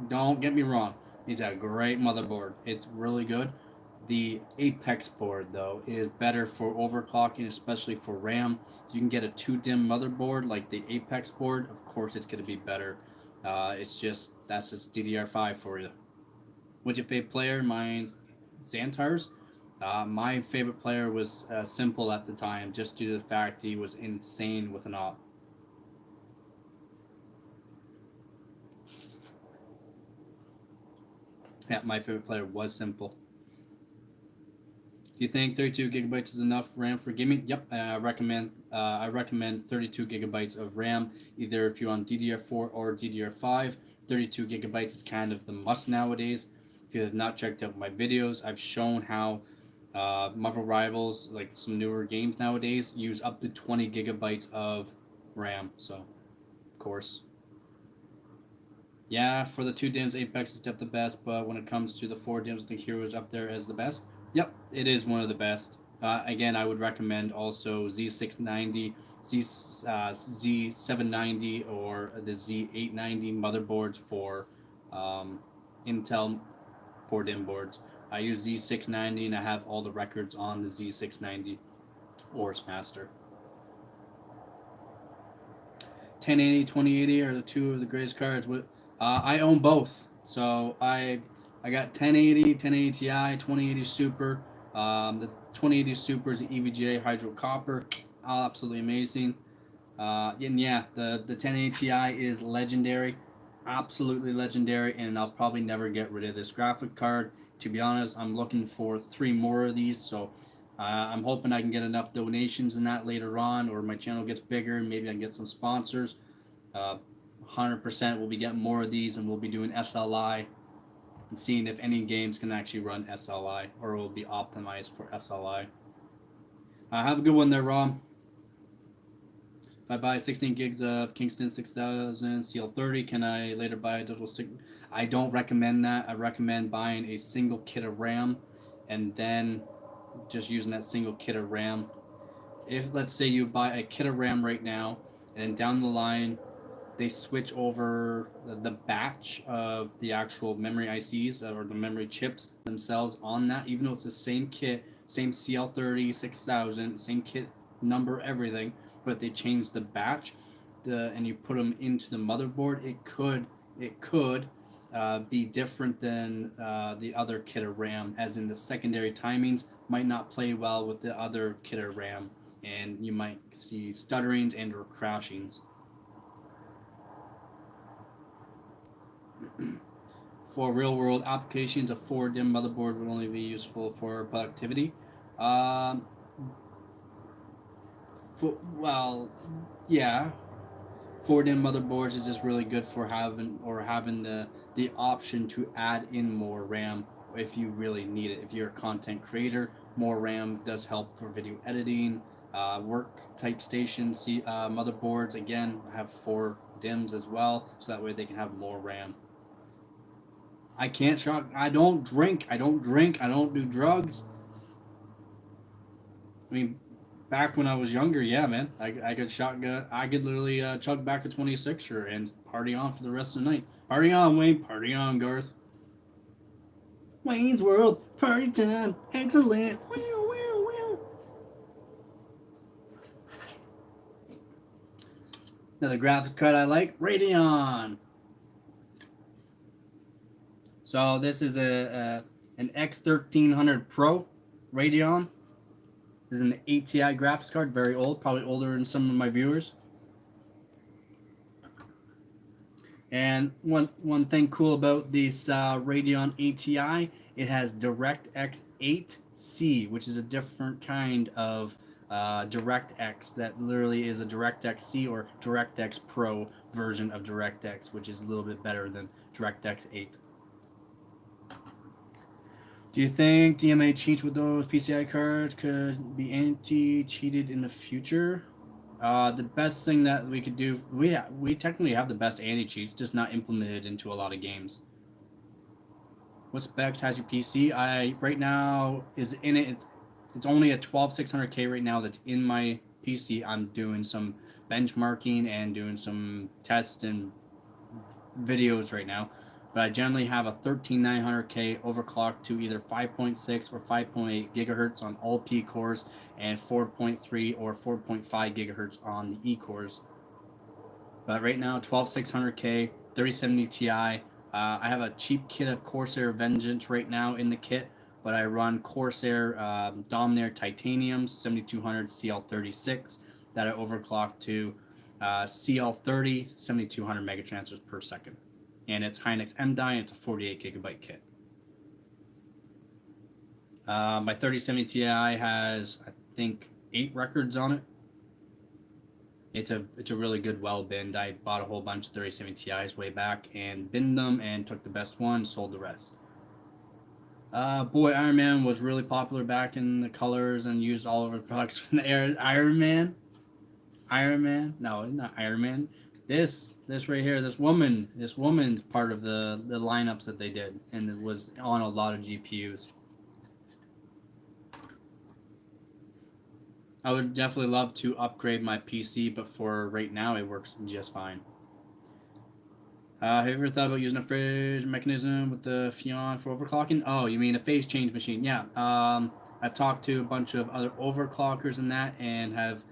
Don't get me wrong; it's a great motherboard. It's really good. The Apex board, though, is better for overclocking, especially for RAM. If you can get a 2 DIMM motherboard like the Apex board, of course it's going to be better. That's just DDR5 for you. What's your favorite player? Mine's Xantars. My favorite player was Simple at the time, just due to the fact he was insane with an op. Yeah, my favorite player was Simple. Do you think 32 gigabytes is enough RAM for gaming? Yep, I recommend 32 gigabytes of RAM, either if you're on DDR4 or DDR5. 32 gigabytes is kind of the must nowadays. If you have not checked out my videos, I've shown how Marvel Rivals, like some newer games nowadays, use up to 20 gigabytes of RAM. So, of course, yeah, for the 2 DIMMs, Apex is definitely the best, but when it comes to the 4 DIMMs, I think Hero is up there as the best. Yep, it is one of the best. Again, I would recommend also Z690, Z790, or the Z890 motherboards for Intel 4 DIMM boards. I use Z690 and I have all the records on the Z690 Ors Master. 1080, 2080 are the two of the greatest cards. I own both, so I got 1080, 1080 Ti, 2080 Super. The 2080 Super is the EVGA Hydro Copper, absolutely amazing. And yeah, the 1080 Ti is legendary, absolutely legendary, and I'll probably never get rid of this graphic card. To be honest, I'm looking for 3 more of these, so I'm hoping I can get enough donations in that later on, or my channel gets bigger, and maybe I can get some sponsors. 100% we'll be getting more of these, and we'll be doing SLI and seeing if any games can actually run SLI or will be optimized for SLI. Have a good one there, Rom. If I buy 16 gigs of Kingston 6000 CL30, can I later buy a digital stick? I don't recommend that. I recommend buying a single kit of RAM and then just using that single kit of RAM. If, let's say, you buy a kit of RAM right now, and down the line they switch over the batch of the actual memory ICs or the memory chips themselves on that, even though it's the same kit, same CL30 6000, same kit number, everything, but they change the batch, and you put them into the motherboard, it could be different than the other kit of RAM, as in the secondary timings might not play well with the other kit of RAM. and you might see stutterings and or crashings. For real world applications, a 4 DIMM motherboard would only be useful for productivity. Um, well, yeah, 4 DIMM motherboards is just really good for having the option to add in more RAM if you really need it. If you're a content creator, more RAM does help for video editing. Work type station motherboards again have 4 DIMMs as well, so that way they can have more RAM. I can't shot. I don't drink. I don't drink. I don't do drugs. I mean, back when I was younger, yeah, man, I could shotgun. I could literally chug back a 26er and party on for the rest of the night. Party on, Wayne. Party on, Garth. Wayne's World. Party time. Excellent. Wow, wow, wow. Another graphics card I like, Radeon. So this is an X1300 Pro Radeon. This is an ATI graphics card, very old, probably older than some of my viewers. And one thing cool about this Radeon ATI, it has DirectX 8C, which is a different kind of DirectX that literally is a DirectX C or DirectX Pro version of DirectX, which is a little bit better than DirectX 8. Do you think DMA cheats with those PCI cards could be anti-cheated in the future? The best thing that we could do, we technically have the best anti-cheats, just not implemented into a lot of games. What specs has your PC? I right now is in it. It's only a 12600K right now that's in my PC. I'm doing some benchmarking and doing some tests and videos right now. But I generally have a 13900K overclocked to either 5.6 or 5.8 gigahertz on all P cores and 4.3 or 4.5 gigahertz on the E cores. But right now, 12600K, 3070 Ti. I have a cheap kit of Corsair Vengeance right now in the kit, but I run Corsair Dominaire Titanium 7200 CL36 that I overclock to CL30 7200 megatransfers per second. And it's Hynix MDI, and it's a 48 gigabyte kit. My 3070 Ti has, I think, 8 records on it. It's a really good well binned. I bought a whole bunch of 3070 Ti's way back and binned them and took the best one, sold the rest. Boy, Iron Man was really popular back in the colors and used all over the products from the air. Iron Man? No, not Iron Man. This right here, this woman's part of the lineups that they did, and it was on a lot of GPUs. I would definitely love to upgrade my PC, but for right now, it works just fine. Have you ever thought about using a fridge mechanism with the Fion for overclocking? Oh, you mean a phase change machine? Yeah. I've talked to a bunch of other overclockers and that, and have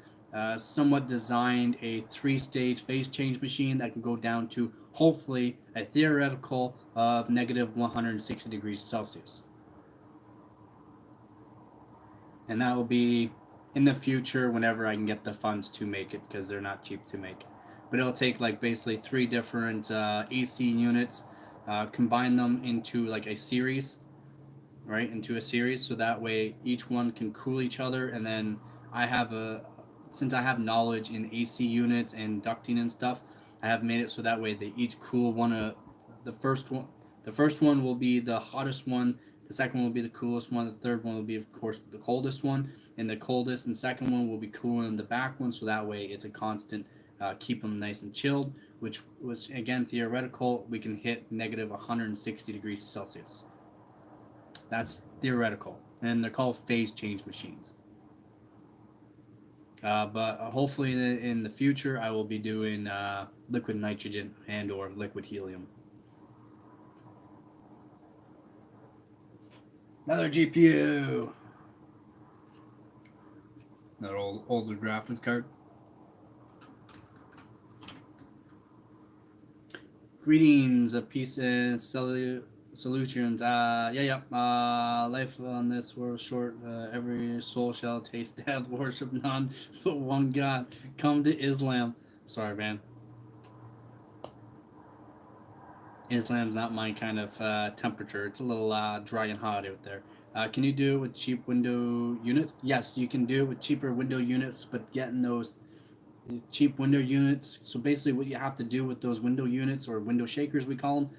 somewhat designed a 3-stage phase change machine that can go down to hopefully a theoretical of negative 160 degrees Celsius. And that will be in the future whenever I can get the funds to make it, because they're not cheap to make. But it'll take like basically 3 different AC units, combine them into like a series, right? Into a series, so that way each one can cool each other, and then since I have knowledge in AC units and ducting and stuff, I have made it so that way they each cool the first one will be the hottest one, the second one will be the coolest one, the third one will be of course the coldest one, and the coldest and second one will be cooling the back one, so that way it's a constant keep them nice and chilled, which was again theoretical. We can hit negative 160 degrees Celsius. That's theoretical, and they're called phase change machines. But hopefully in the future, I will be doing liquid nitrogen and or liquid helium. Another GPU. Another older graphics card. Greetings, a piece of Solutions. Life on this world is short. Every soul shall taste death. Worship none but one God. Come to Islam. Sorry, man. Islam's not my kind of temperature. It's a little dry and hot out there. Can you do it with cheap window units? Yes, you can do it with cheaper window units, but getting those cheap window units. So basically, what you have to do with those window units or window shakers, we call them,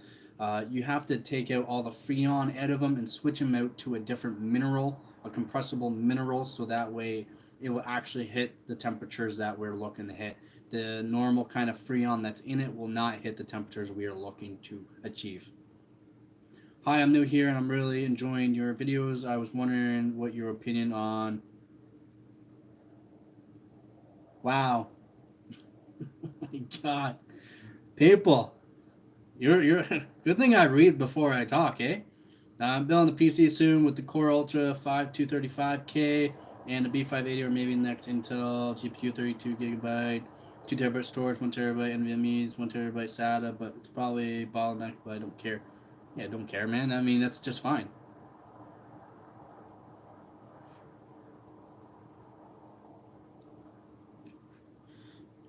you have to take out all the freon out of them and switch them out to a different mineral, a compressible mineral, so that way it will actually hit the temperatures that we're looking to hit. The normal kind of freon that's in it will not hit the temperatures we are looking to achieve. Hi, I'm new here and I'm really enjoying your videos. I was wondering what your opinion on. Wow. My God. People, you're good thing I read before I talk, eh? I'm building a PC soon with the Core Ultra 5235K and the B580 or maybe next Intel GPU 32 GB, 2 TB storage, 1 TB NVMe's, 1 TB SATA, but it's probably bottleneck, but I don't care. Yeah, I don't care, man. I mean, that's just fine.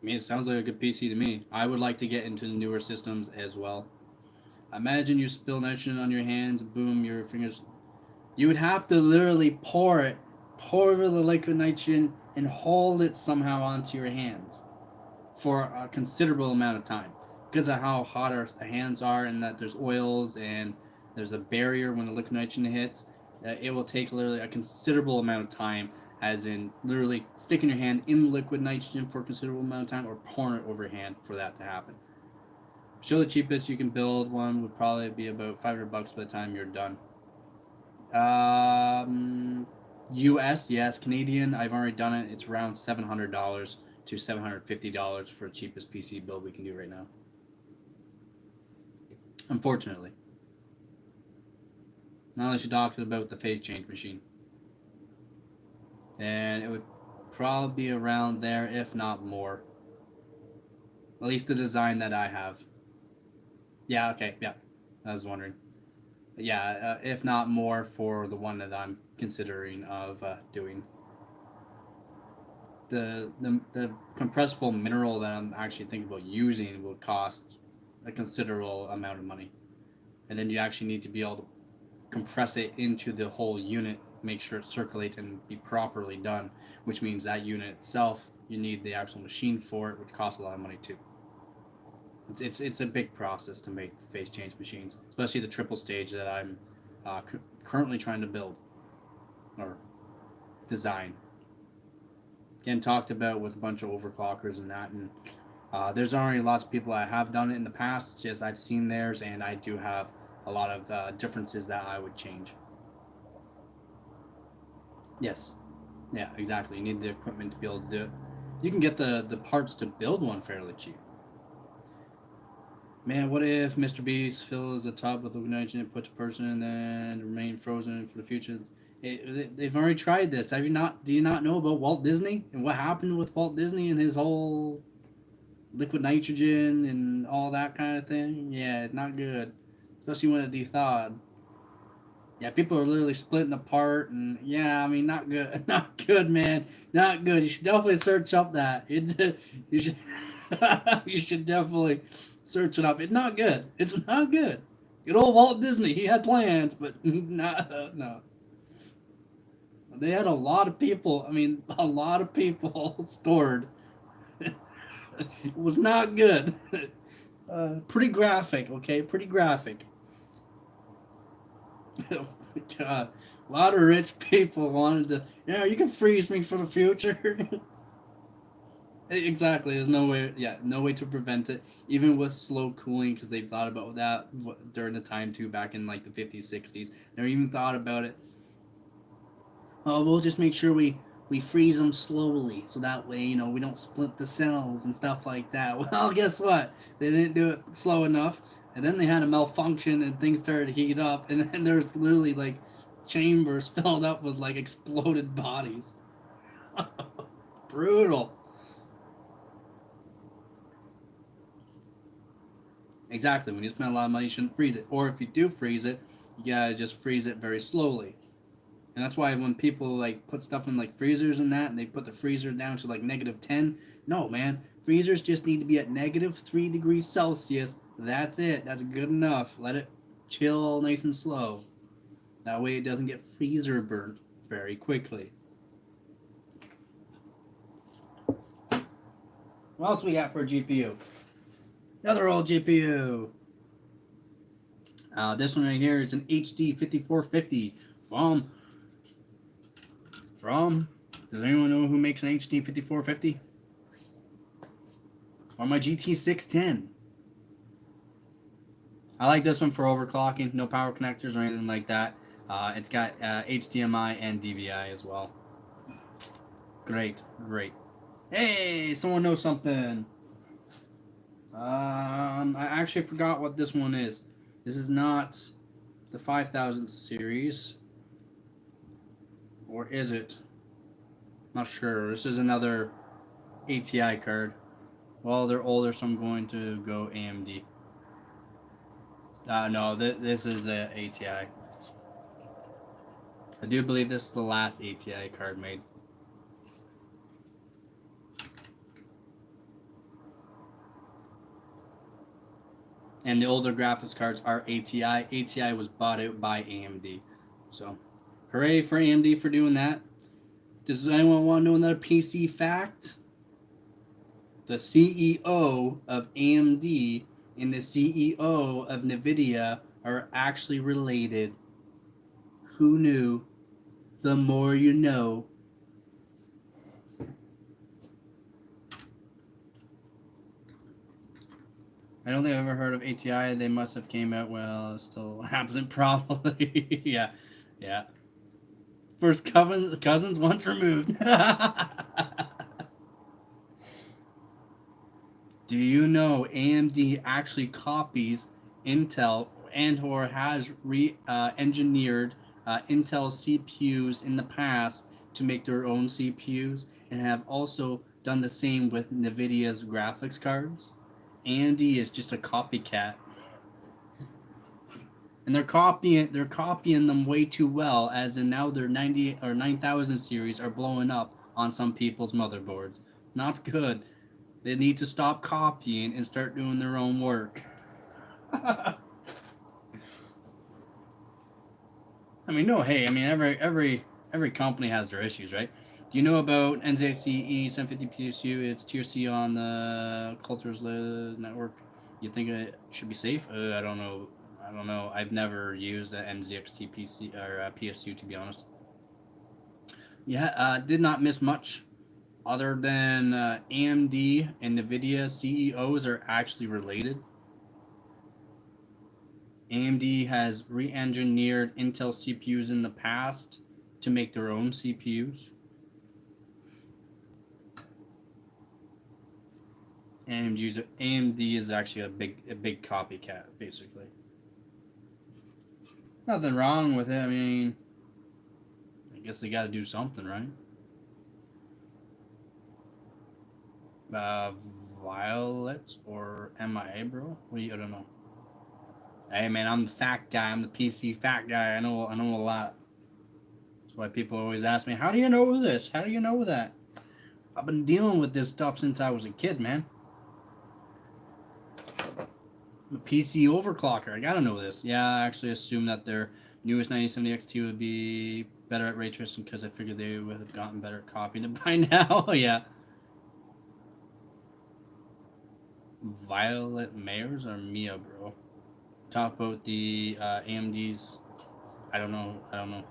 I mean, it sounds like a good PC to me. I would like to get into the newer systems as well. Imagine you spill nitrogen on your hands, boom, your fingers. You would have to literally pour over the liquid nitrogen, and hold it somehow onto your hands for a considerable amount of time because of how hot our hands are, and that there's oils and there's a barrier when the liquid nitrogen hits. It will take literally a considerable amount of time, as in literally sticking your hand in liquid nitrogen for a considerable amount of time, or pouring it over your hand for that to happen. Show the cheapest you can build one would probably be about $500 by the time you're done. US, yes. Canadian, I've already done it. It's around $700 to $750 for the cheapest PC build we can do right now. Unfortunately. Now unless you talk about the phase change machine. And it would probably be around there, if not more. At least the design that I have. Yeah, okay, yeah. I was wondering. Yeah, if not more for the one that I'm considering of doing. The compressible mineral that I'm actually thinking about using will cost a considerable amount of money, and then you actually need to be able to compress it into the whole unit, make sure it circulates and be properly done, which means that unit itself you need the actual machine for it, which costs a lot of money too. It's a big process to make phase change machines, especially the triple stage that I'm currently trying to build or design. Again, talked about with a bunch of overclockers and that, and there's already lots of people that have done it in the past. It's just I've seen theirs, and I do have a lot of differences that I would change. Yes, yeah, exactly. You need the equipment to be able to do it. You can get the parts to build one fairly cheap. Man, what if Mr. Beast fills the top with liquid nitrogen and puts a person and then remain frozen for the future? They've already tried this. Have you not? Do you not know about Walt Disney and what happened with Walt Disney and his whole liquid nitrogen and all that kind of thing? Yeah, not good, especially when it thawed. Yeah, people are literally splitting apart, and yeah, I mean, not good, not good, man, not good. You should definitely search up that. You should, you should definitely search it up. It's not good. It's not good. Good old Walt Disney. He had plans, but not no. They had a lot of people. I mean, a lot of people stored. It was not good. Pretty graphic, okay? Pretty graphic. Oh my God. A lot of rich people wanted to, you can freeze me for the future. Exactly. There's no way, yeah, no way to prevent it, even with slow cooling, because they've thought about that during the time too, back in like the 50s, 60s. They even thought about it. Oh, we'll just make sure we freeze them slowly, so that way we don't split the cells and stuff like that. Well, guess what? They didn't do it slow enough, and then they had a malfunction, and things started to heat up, and then there's literally like chambers filled up with like exploded bodies. Brutal. Exactly. When you spend a lot of money, you shouldn't freeze it. Or if you do freeze it, you gotta just freeze it very slowly. And that's why when people like put stuff in like freezers and that, and they put the freezer down to like -10, no man, freezers just need to be at -3 degrees Celsius. That's it. That's good enough. Let it chill nice and slow. That way it doesn't get freezer burnt very quickly. What else we got for a GPU? Another old GPU. This one right here is an HD 5450 from. Does anyone know who makes an HD 5450? Or my GT 610. I like this one for overclocking. No power connectors or anything like that. It's got HDMI and DVI as well. Great, great. Hey, someone knows something. I actually forgot what this one is. This is not the 5000 series. Or is it? Not sure. This is another ATI card. Well, they're older, so I'm going to go AMD. No, this is a ATI. I do believe this is the last ATI card made. And the older graphics cards are ATI. ATI was bought out by AMD. So, hooray for AMD for doing that. Does anyone want to know another PC fact? The CEO of AMD and the CEO of NVIDIA are actually related. Who knew? The more you know. I don't think I've ever heard of ATI. They must have came out well. Still absent, probably. Yeah, yeah. First cousins once removed. Do you know AMD actually copies Intel and or has re-engineered Intel CPUs in the past to make their own CPUs, and have also done the same with NVIDIA's graphics cards? AMD is just a copycat. And they're copying them way too well, as in now their 90 or 9000 series are blowing up on some people's motherboards. Not good. They need to stop copying and start doing their own work. I mean, no, hey, I mean every company has their issues, right? Do you know about NZXE 750 PSU? It's tier C on the Cultures network. You think it should be safe? I don't know. I don't know. I've never used the NZXT PC or PSU, to be honest. Yeah, did not miss much. Other than AMD and NVIDIA CEOs are actually related. AMD has re-engineered Intel CPUs in the past to make their own CPUs. AMD is actually a big copycat, basically. Nothing wrong with it. I mean, I guess they got to do something, right? Uh, Violet or MIA, bro? I don't know. Hey man, I'm the fat guy. I'm the PC fat guy. I know a lot. That's why people always ask me, "How do you know this? How do you know that?" I've been dealing with this stuff since I was a kid, man. I'm a PC overclocker. I gotta know this. Yeah, I actually assume that their newest 9070 XT would be better at ray tracing because I figured they would have gotten better at copying it by now. Yeah. Violet Mayors or Mia, bro? Talk about the AMD's. I don't know. I don't know.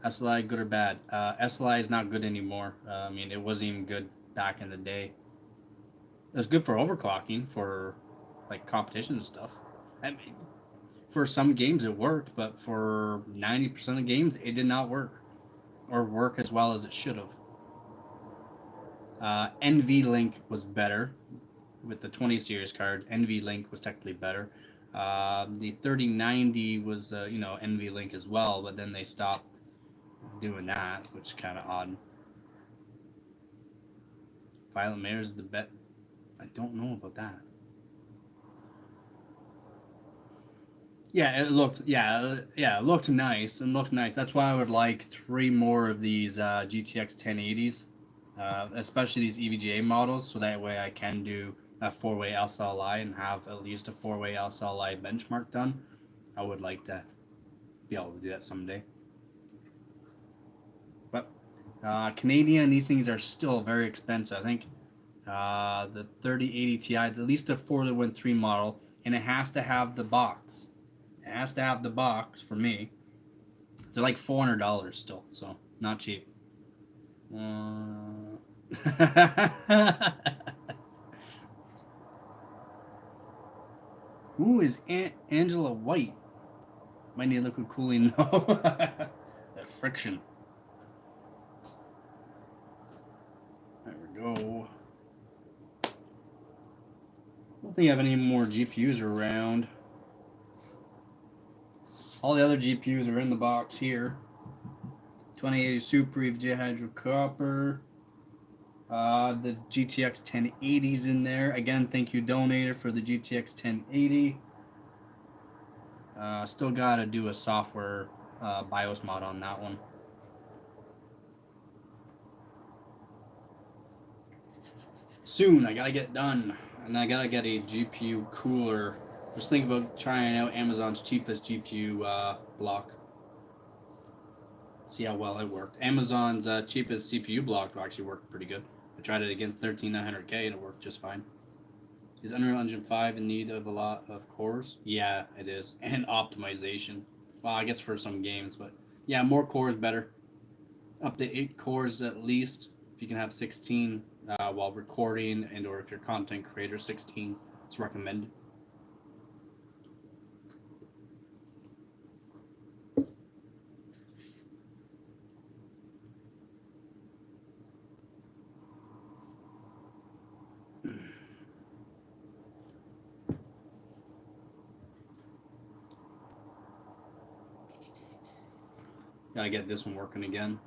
SLI good or bad? SLI is not good anymore. I mean, it wasn't even good back in the day. It was good for overclocking for like competition and stuff. I mean, for some games it worked, but for 90% of games it did not work or work as well as it should have. NV-Link was better with the 20 series cards. NV-Link was technically better. The 3090 was, NV-Link as well, but then they stopped doing that, which is kind of odd. Violet Mayor's the bet. I don't know about that. Yeah, it looked it looked nice and looked nice. That's why I would like 3 more of these GTX 1080s, especially these EVGA models, so that way I can do a 4-way SLI and have at least a 4-way SLI benchmark done. I would like to be able to do that someday. But Canadian, these things are still very expensive. I think the 3080 Ti, at least the 4013 model, and it has to have the box. It has to have the box for me. They're like $400 still, so not cheap. Who is Angela White? Might need liquid cooling though. That friction. There we go. I don't think I have any more GPUs around. All the other GPUs are in the box here. 2080 Super EVGA Hydro Copper. The GTX 1080's in there. Again, thank you, Donator, for the GTX 1080. Still got to do a software BIOS mod on that one. Soon, I gotta get done. And I gotta get a GPU cooler. I was thinking about trying out Amazon's cheapest GPU block. See how well it worked. Amazon's cheapest CPU block actually worked pretty good. I tried it against 13900K and it worked just fine. Is Unreal Engine 5 in need of a lot of cores? Yeah, it is. And optimization. Well, I guess for some games, but yeah, more cores better. Up to 8 cores at least. If you can have 16 while recording, and or if you're content creator, 16 is recommended. Gotta get this one working again.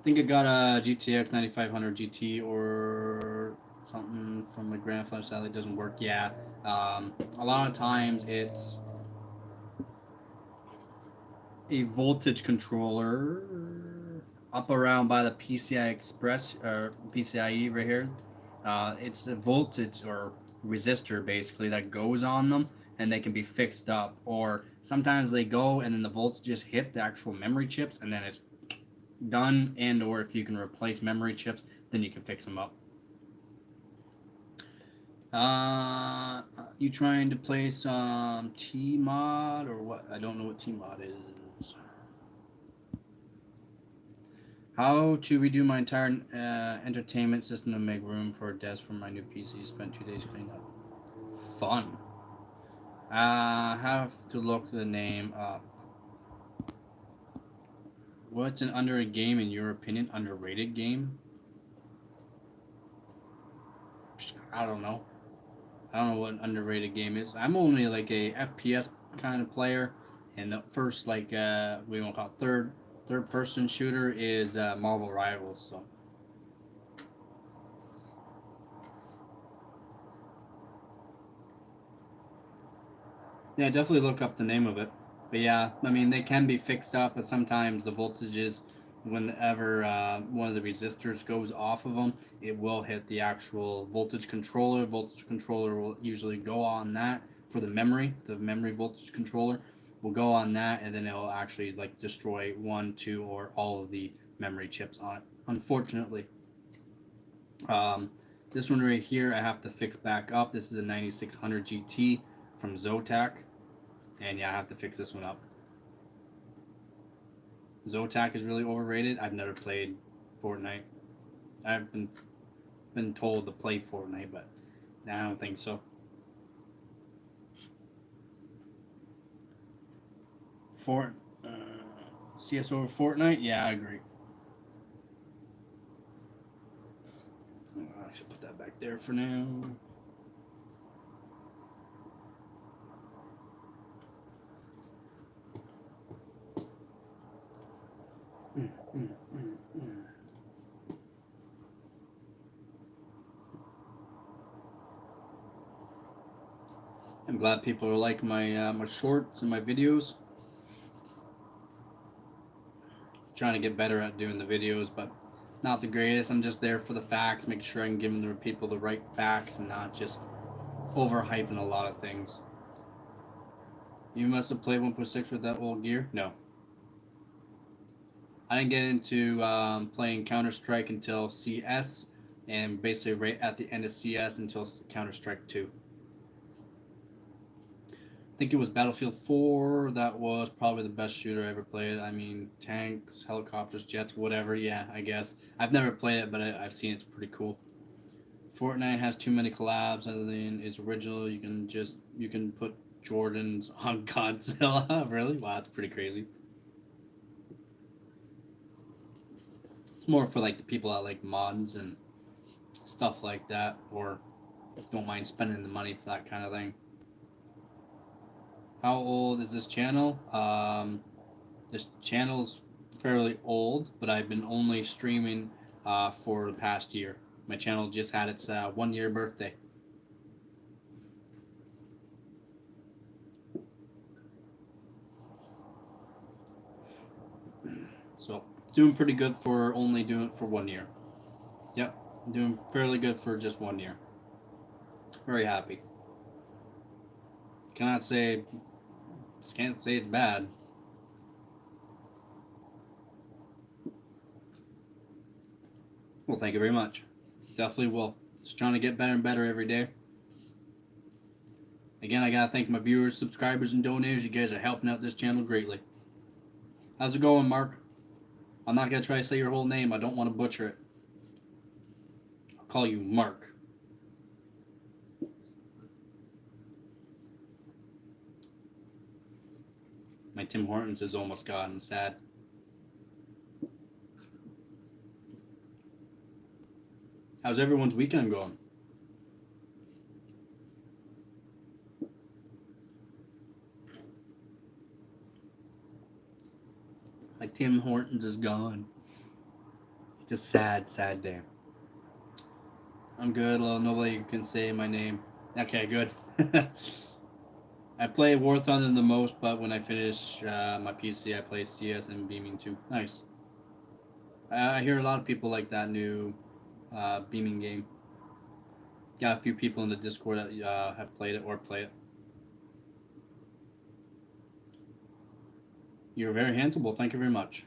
I think I got a GTX 9500 GT or something from my grandfather's side that doesn't work. Yeah, a lot of times it's a voltage controller up around by the PCI Express or PCIe right here. It's a voltage or resistor basically that goes on them, and they can be fixed up. Or sometimes they go and then the voltage just hit the actual memory chips, and then it's done. And or if you can replace memory chips, then you can fix them up. You trying to play some T-Mod or what? I don't know what T-Mod is. How to redo my entire entertainment system to make room for a desk for my new PC. Spent 2 days cleaning up. Fun. Have to look the name up. What's an underrated game in your opinion? Underrated game? I don't know. I don't know what an underrated game is. I'm only like a FPS kind of player, and the first like we won't call it third person shooter is Marvel Rivals. So yeah, definitely look up the name of it. But yeah, I mean they can be fixed up, but sometimes the voltages, whenever one of the resistors goes off of them, it will hit the actual voltage controller. Voltage controller will usually go on that for the memory. The memory voltage controller will go on that, and then it will actually like destroy 1, 2, or all of the memory chips on it. Unfortunately, this one right here I have to fix back up. This is a 9600 GT from Zotac. And yeah, I have to fix this one up. Zotac is really overrated. I've never played Fortnite. I've been told to play Fortnite, but I don't think so. CS over Fortnite? Yeah, I agree. I should put that back there for now. I'm glad people are liking my shorts and my videos. Trying to get better at doing the videos, but not the greatest. I'm just there for the facts, making sure I can give the people the right facts and not just overhyping a lot of things. You must have played 1.6 with that old gear? No. I didn't get into playing Counter-Strike until CS, and basically right at the end of CS until Counter-Strike 2. I think it was Battlefield 4. That was probably the best shooter I ever played. I mean, tanks, helicopters, jets, whatever. Yeah, I guess. I've never played it, but I've seen it's pretty cool. Fortnite has too many collabs other than its original. You can put Jordans on Godzilla. Really? Wow, that's pretty crazy. It's more for like the people that like mods and stuff like that, or don't mind spending the money for that kind of thing. How old is this channel? This channel's fairly old, but I've been only streaming for the past year. My channel just had its 1 year birthday. So doing pretty good for only doing it for 1 year. Yep, doing fairly good for just 1 year. Very happy. Can't say it's bad. Well, thank you very much. Definitely will. Just trying to get better and better every day. Again, I gotta thank my viewers, subscribers, and donors. You guys are helping out this channel greatly. How's it going, Mark? I'm not gonna try to say your whole name. I don't want to butcher it. I'll call you Mark. My Tim Hortons is almost gone. Sad. How's everyone's weekend going? My Tim Hortons is gone. It's a sad, sad day. I'm good. Well, nobody can say my name. Okay, good. I play War Thunder the most, but when I finish my PC, I play CS and Beaming too. Nice. I hear a lot of people like that new Beaming game. Got a few people in the Discord that have played it or play it. You're very handsome. Well, thank you very much.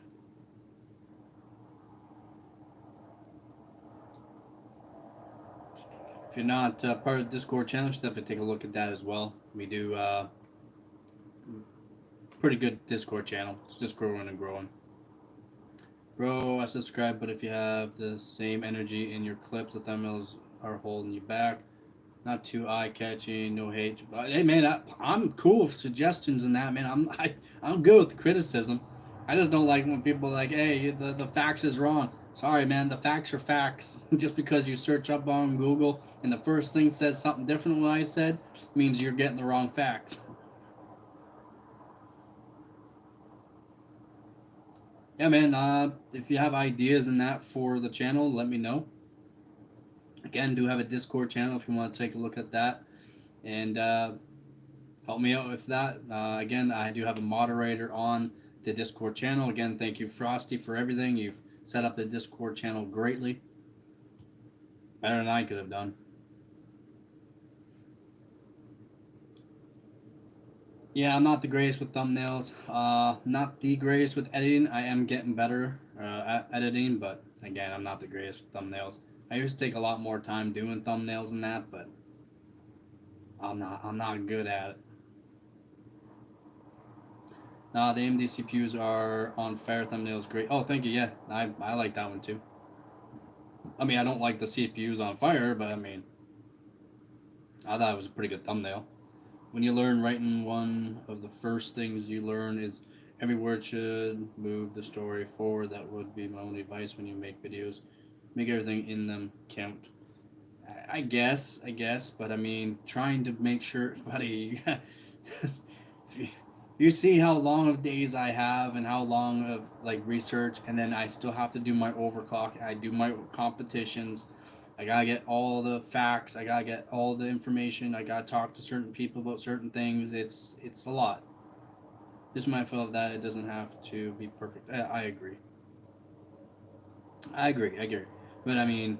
If you're not part of the Discord channel, you should definitely take a look at that as well. We do pretty good Discord channel. It's just growing and growing. Bro, I subscribe, but if you have the same energy in your clips, the thumbnails are holding you back. Not too eye-catching, no hate. Hey, man, I'm cool with suggestions and that, man. I'm good with criticism. I just don't like when people are like, hey, the facts is wrong. Sorry, man, the facts are facts. Just because you search up on Google and the first thing says something different than what I said means you're getting the wrong facts. Yeah, man, if you have ideas in that for the channel, let me know. Again, do have a Discord channel if you want to take a look at that. And help me out with that. Again, I do have a moderator on the Discord channel. Again, thank you, Frosty, for everything. You've set up the Discord channel greatly. Better than I could have done. Yeah, I'm not the greatest with thumbnails. Not the greatest with editing. I am getting better at editing, but again, I'm not the greatest with thumbnails. I used to take a lot more time doing thumbnails and that, but I'm not good at it. The AMD CPUs are on fire. Thumbnails great. Oh, thank you. Yeah, I like that one too. I mean, I don't like the CPUs on fire, but I mean, I thought it was a pretty good thumbnail. When you learn writing, one of the first things you learn is every word should move the story forward. That would be my only advice when you make videos. Make everything in them count. I guess, but I mean, trying to make sure, buddy, you see how long of days I have and how long of like research, and then I still have to do my overclock. I do my competitions. I gotta get all the facts. I gotta get all the information. I gotta talk to certain people about certain things. It's a lot. Just mindful of that. It doesn't have to be perfect. I agree. I agree. I agree. But I mean,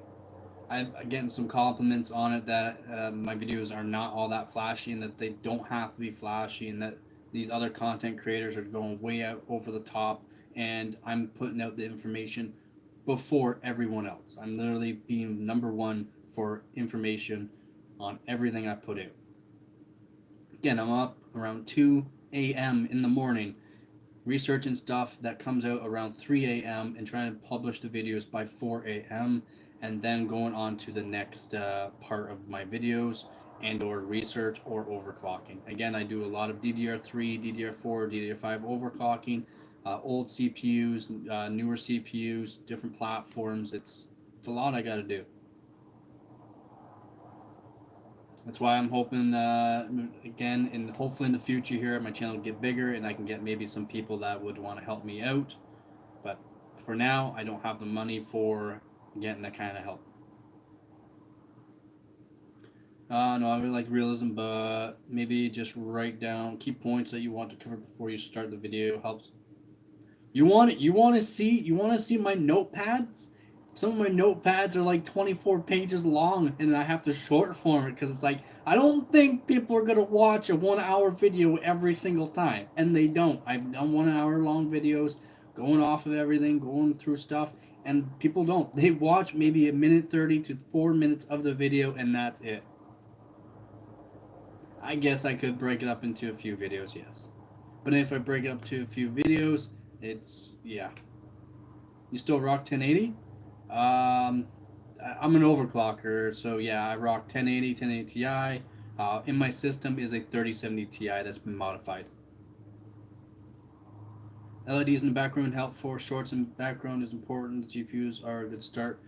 I'm getting some compliments on it that my videos are not all that flashy and that they don't have to be flashy and that these other content creators are going way out over the top and I'm putting out the information before everyone else. I'm literally being number one for information on everything I put out. Again, I'm up around 2 a.m. in the morning researching stuff that comes out around 3 a.m. and trying to publish the videos by 4 a.m. and then going on to the next part of my videos and or research or overclocking. Again, I do a lot of DDR3, DDR4, DDR5 overclocking, old CPUs, newer CPUs, different platforms. It's a lot I got to do. That's why I'm hoping, again, and hopefully in the future here, my channel will get bigger and I can get maybe some people that would want to help me out. But for now, I don't have the money for getting that kind of help. No, I really like realism, but maybe just write down key points that you want to cover before you start the video helps. You want to see my notepads? Some of my notepads are like 24 pages long and I have to short form it because it's like I don't think people are going to watch a 1 hour video every single time, and they don't. I've done 1 hour long videos going off of everything, going through stuff, and people don't. They watch maybe a minute 30 to 4 minutes of the video and that's it. I guess I could break it up into a few videos, yes. But if I break it up to a few videos, it's yeah. You still rock 1080? Um, I'm an overclocker, so yeah, I rock 1080, 1080 Ti. In my system is a 3070 Ti that's been modified. LEDs in the background help for shorts in the background is important. The GPUs are a good start.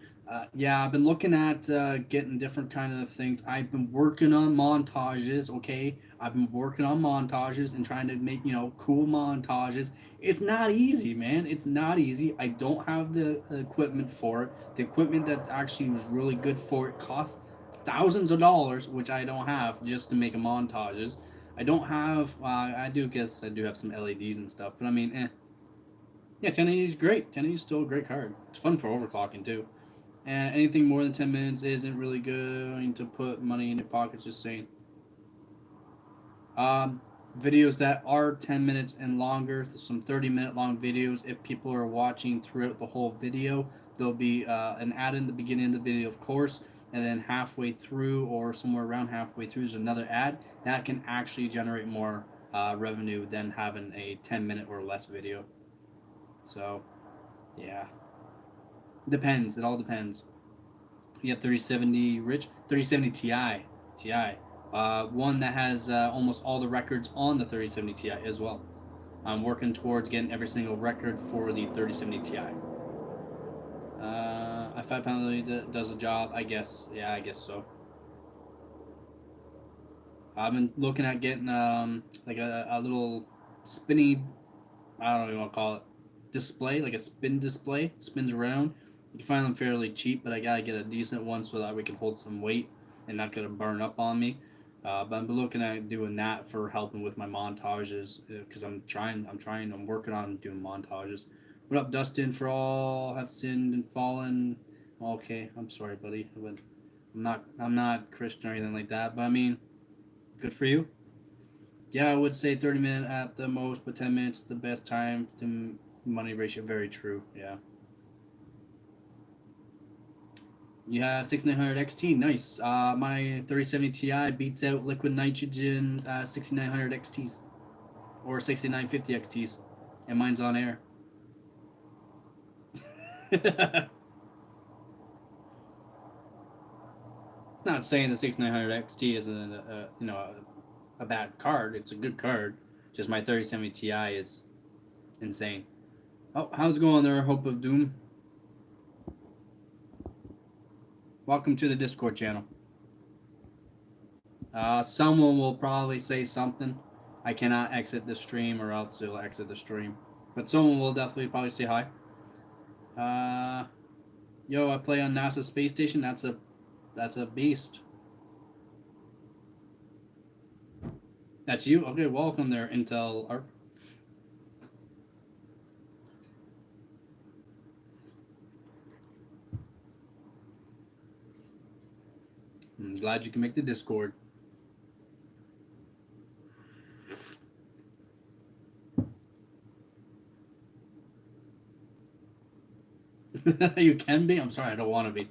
Yeah, I've been looking at getting different kind of things. I've been working on montages. Okay, I've been working on montages and trying to make cool montages. It's not easy, man. It's not easy. I don't have the equipment for it. The equipment that actually was really good for it cost thousands of dollars, which I don't have just to make a montages. I don't have. I do guess I do have some LEDs and stuff, but I mean, yeah, 1080 is great. 1080 is still a great card. It's fun for overclocking too. And anything more than 10 minutes isn't really going to put money in your pockets. Just saying. Um, Videos that are 10 minutes and longer, some 30-minute long videos. If people are watching throughout the whole video, there'll be an ad in the beginning of the video, of course, and then halfway through or somewhere around halfway through, there's another ad that can actually generate more revenue than having a 10-minute or less video. So, yeah. Depends. It all depends. You have 3070 Rich, 3070 Ti, Ti. One that has almost all the records on the 3070 Ti as well. I'm working towards getting every single record for the 3070 Ti. I5 panel does the job, I guess. Yeah, I guess so. I've been looking at getting like a little spinny, I don't know what you want to call it, display, like a spin display. It spins around. You can find them fairly cheap, but I gotta get a decent one so that we can hold some weight and not gonna burn up on me. But I'm looking at doing that for helping with my montages because I'm working on doing montages. What up, Dustin? For all have sinned and fallen. Okay, I'm sorry, buddy. I'm not Christian or anything like that, but I mean, good for you. Yeah, I would say 30 minutes at the most, but 10 minutes is the best time to money ratio. Very true. Yeah. You have 6900 XT. Nice. My 3070 Ti beats out liquid nitrogen 6900 XTs or 6950 XTs, and mine's on air. Not saying the 6900 XT isn't a bad card. It's a good card. Just my 3070 Ti is insane. Oh, how's it going there, Hope of Doom? Welcome to the Discord channel. Someone will probably say something. I cannot exit the stream or else it'll exit the stream. But someone will definitely probably say hi. Yo, I play on NASA space station. That's a That's a beast. That's you? Okay, welcome there, Intel Art. I'm glad you can make the Discord. You can be? I'm sorry, I don't want to be.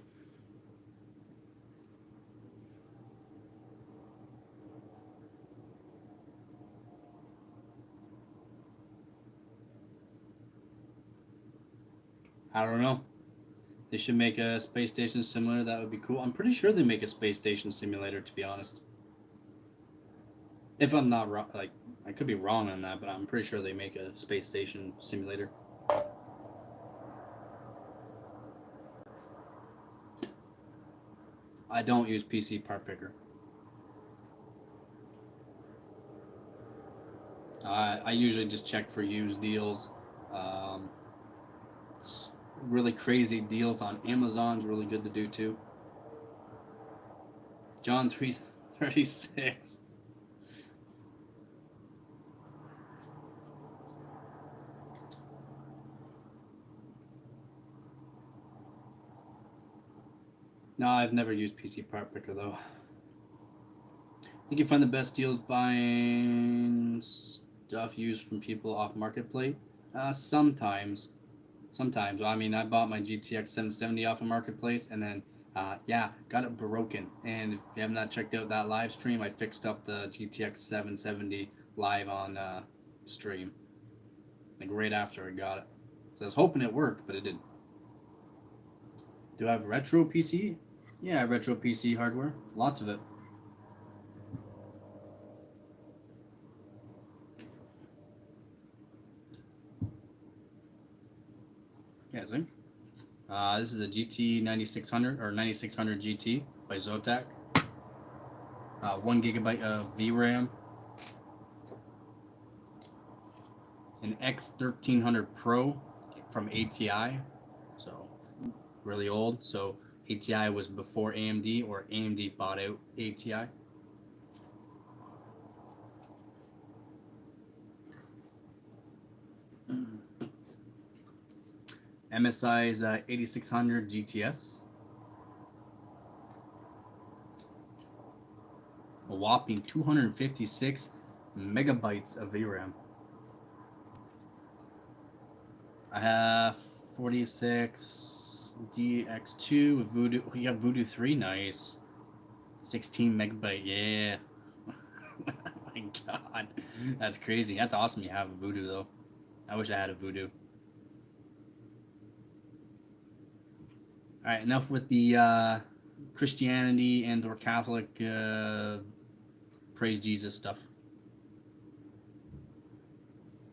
I don't know. They should make a space station similar. That would be cool. I'm pretty sure they make a space station simulator, to be honest. If I'm not wrong, like, I could be wrong on that, but I'm pretty sure they make a space station simulator. I don't use PC Part Picker. I usually just check for used deals. Um, really crazy deals on Amazon's really good to do too. John 3:36. No, I've never used PC Part Picker though. I think you find the best deals buying stuff used from people off Marketplace. Sometimes. Sometimes. I mean, I bought my GTX 770 off of Marketplace, and then, yeah, got it broken. And if you have not checked out that live stream, I fixed up the GTX 770 live on stream, like right after I got it. So I was hoping it worked, but it didn't. Do I have retro PC? Yeah, retro PC hardware. Lots of it. Yeah, see? This is a GT 9600 or 9600 GT by Zotac. 1 GB of VRAM. An X1300 Pro from ATI. So really old. So ATI was before AMD, or AMD bought out ATI. MSI's 8600 GTS. A whopping 256 megabytes of VRAM. I have 46 DX2 with Voodoo. You have Voodoo 3, nice. 16 megabyte, yeah. Oh my god, that's crazy. That's awesome. You have a Voodoo though. I wish I had a Voodoo. All right, enough with the Christianity and or Catholic praise Jesus stuff.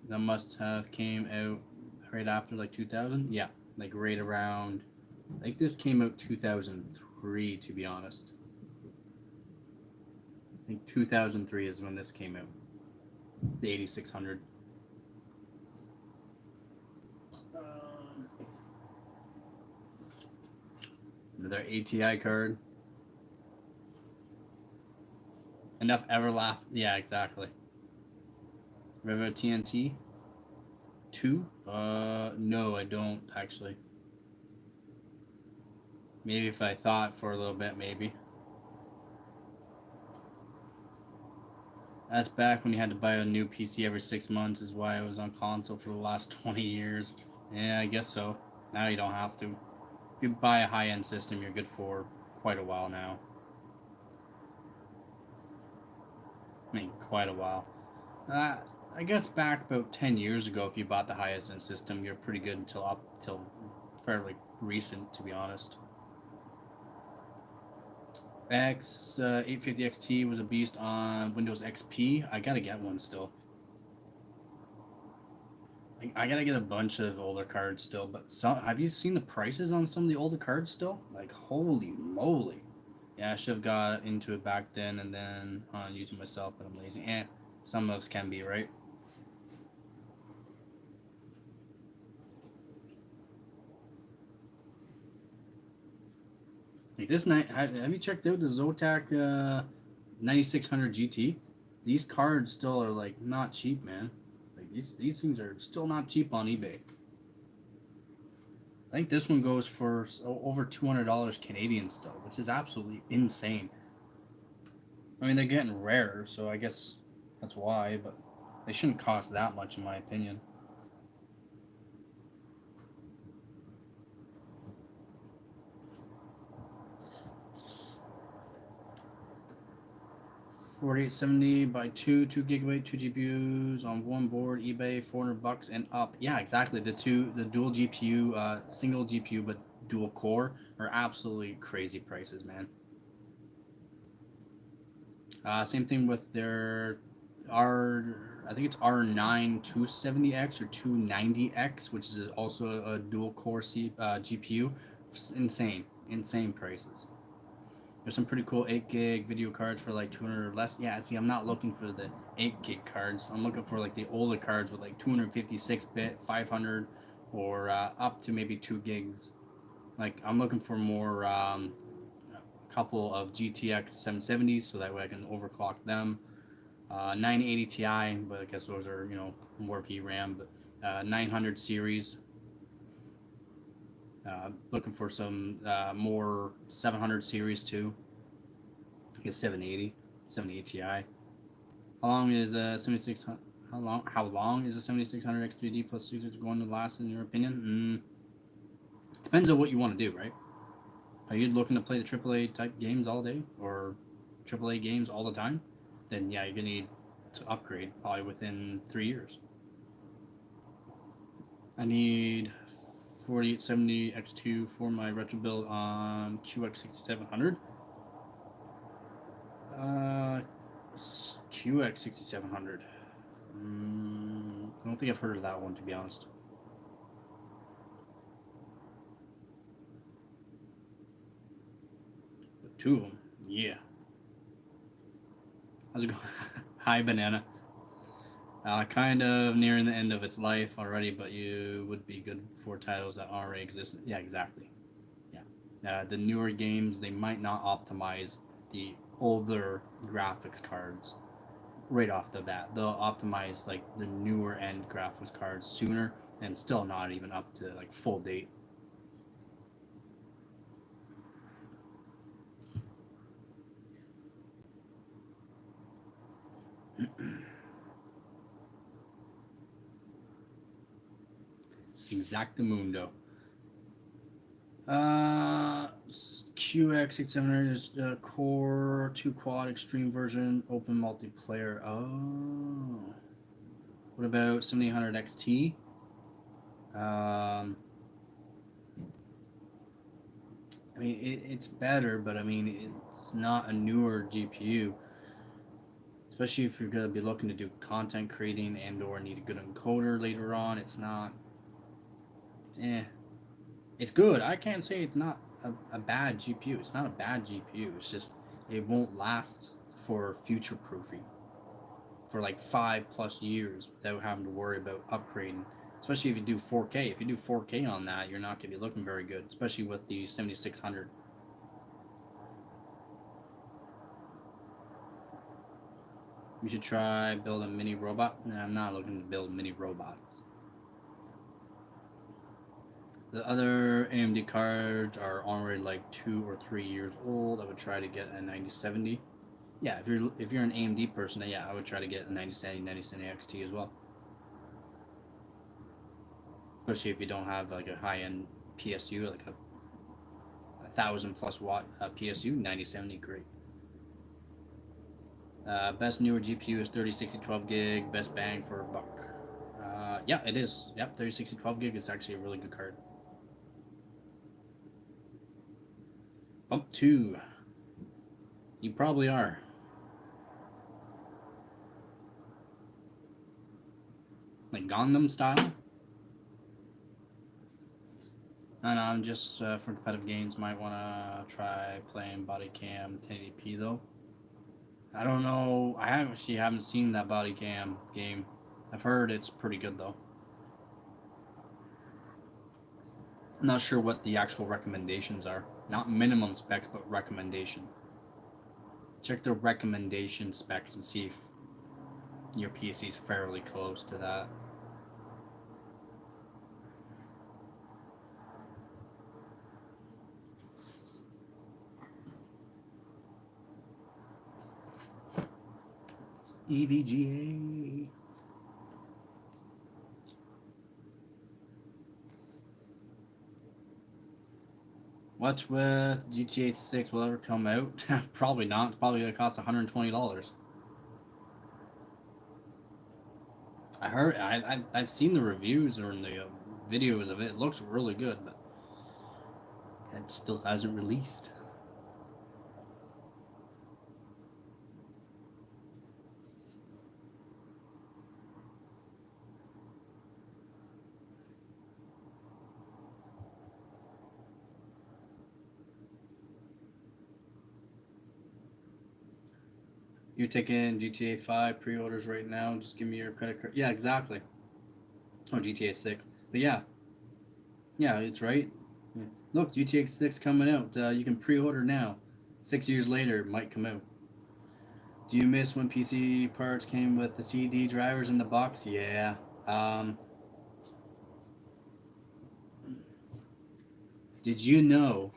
That must have came out right after like 2000. Yeah, like right around. I think this came out 2003, to be honest. I think 2003 is when this came out. The 8600. Another ATI card. Enough Everlaugh. Yeah, exactly. River TNT 2? No, I don't actually. Maybe if I thought for a little bit, maybe. That's back when you had to buy a new PC every 6 months, is why I was on console for the last 20 years. Yeah, I guess so. Now you don't have to. If you buy a high-end system, you're good for quite a while now. I mean, quite a while. I guess back about 10 years ago, if you bought the highest end system, you're pretty good until fairly recent, to be honest. X 850 XT was a beast on Windows XP. I gotta get one still. I gotta get a bunch of older cards still, but have you seen the prices on some of the older cards still? Like, holy moly. Yeah, I should have got into it back then and then on YouTube myself, but I'm lazy. Some of us can be, right? Like this night, have you checked out the Zotac 9600 GT? These cards still are like not cheap, man. Like these things are still not cheap on eBay. I think this one goes for over $200 Canadian still, which is absolutely insane. I mean, they're getting rarer, so I guess that's why, but they shouldn't cost that much, in my opinion. 4870 by 2 gigabyte, 2 GPUs on one board, eBay, $400 and up. Yeah, exactly. The dual GPU, single GPU but dual core are absolutely crazy prices, man. Same thing with their I think it's R9 270X or 290X, which is also a dual core GPU. It's insane prices. There's some pretty cool 8 gig video cards for like 200 or less. Yeah, see, I'm not looking for the 8 gig cards. I'm looking for like the older cards with like 256 bit, 500, or up to maybe 2 gigs. Like, I'm looking for more, a couple of GTX 770s so that way I can overclock them. 980 Ti, but I guess those are, more VRAM, but 900 series. Looking for some more 700 series too. I guess 780 Ti. How long is a 7600? How long is a 7600 X3D plus 6 going to last in your opinion? Depends on what you want to do, right? Are you looking to play the AAA type games all day or AAA games all the time? Then yeah, you're gonna need to upgrade probably within 3 years. I need 4870 X2 for my retro build on QX6700. QX6700. I don't think I've heard of that one, to be honest. But 2 of them, yeah. How's it going? Hi, Banana. Kind of nearing the end of its life already, but you would be good for titles that already exist. Yeah, exactly. Yeah. The newer games, they might not optimize the older graphics cards right off the bat. They'll optimize like the newer end graphics cards sooner and still not even up to like full date. Exactamundo. QX6700 is Core 2 Quad Extreme version, open multiplayer. Oh. What about 7800 XT? I mean, it's better, but I mean, it's not a newer GPU. Especially if you're going to be looking to do content creating and or need a good encoder later on. It's not... It's good. I can't say it's not a bad GPU. It's not a bad GPU. It's just it won't last for future proofing for like 5+ years without having to worry about upgrading. Especially if you do 4K. If you do 4K on that, you're not going to be looking very good, especially with the 7600. You should try build a mini robot. No, I'm not looking to build mini robots. The other AMD cards are already like 2 or 3 years old. I would try to get a 9070. Yeah, if you're an AMD person, yeah, I would try to get a 9070 XT as well. Especially if you don't have like a high-end PSU, like a 1,000+ watt PSU, 9070, great. Best newer GPU is 3060 12 gig. Best bang for a buck. Yeah, it is. Yep, 3060 12 gig is actually a really good card. Bump 2. You probably are. Like Gangnam style? And I'm just for competitive games, might want to try playing body cam 1080p though. I don't know. I actually haven't seen that body cam game. I've heard it's pretty good though. I'm not sure what the actual recommendations are. Not minimum specs, but recommendation. Check the recommendation specs and see if your PC is fairly close to that. EVGA. What's with GTA 6 will ever come out? Probably not. It's probably going to cost $120. I heard, I've seen the reviews or in the videos of it. It looks really good, but it still hasn't released. You're taking GTA 5 pre-orders right now. Just give me your credit card. Yeah, exactly. Oh, GTA 6. But yeah, it's right. Yeah. Look, GTA 6 coming out. You can pre-order now. 6 years later, it might come out. Do you miss when PC parts came with the CD drivers in the box? Yeah. Did you know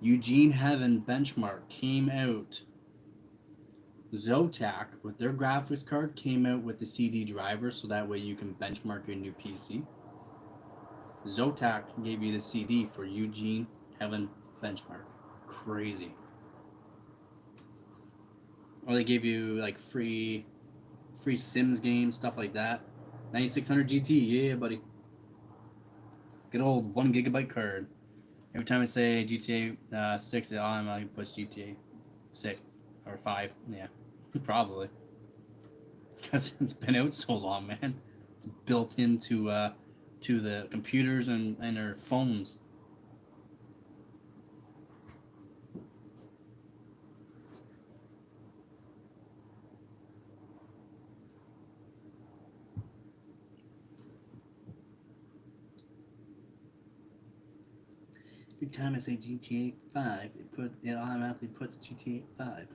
Eugene Heaven Benchmark came out? Zotac, with their graphics card, came out with the CD driver so that way you can benchmark your new PC. Zotac gave you the CD for Eugene Heaven Benchmark. Crazy. Or they gave you like free Sims games, stuff like that. 9600 GT, yeah, buddy. Good old 1 GB card. Every time I say GTA 6, it automatically puts GTA 6 or 5. Yeah, probably. Because it's been out so long, man. It's built into to the computers and our phones. Every time I say GTA 5, it automatically puts GTA 5.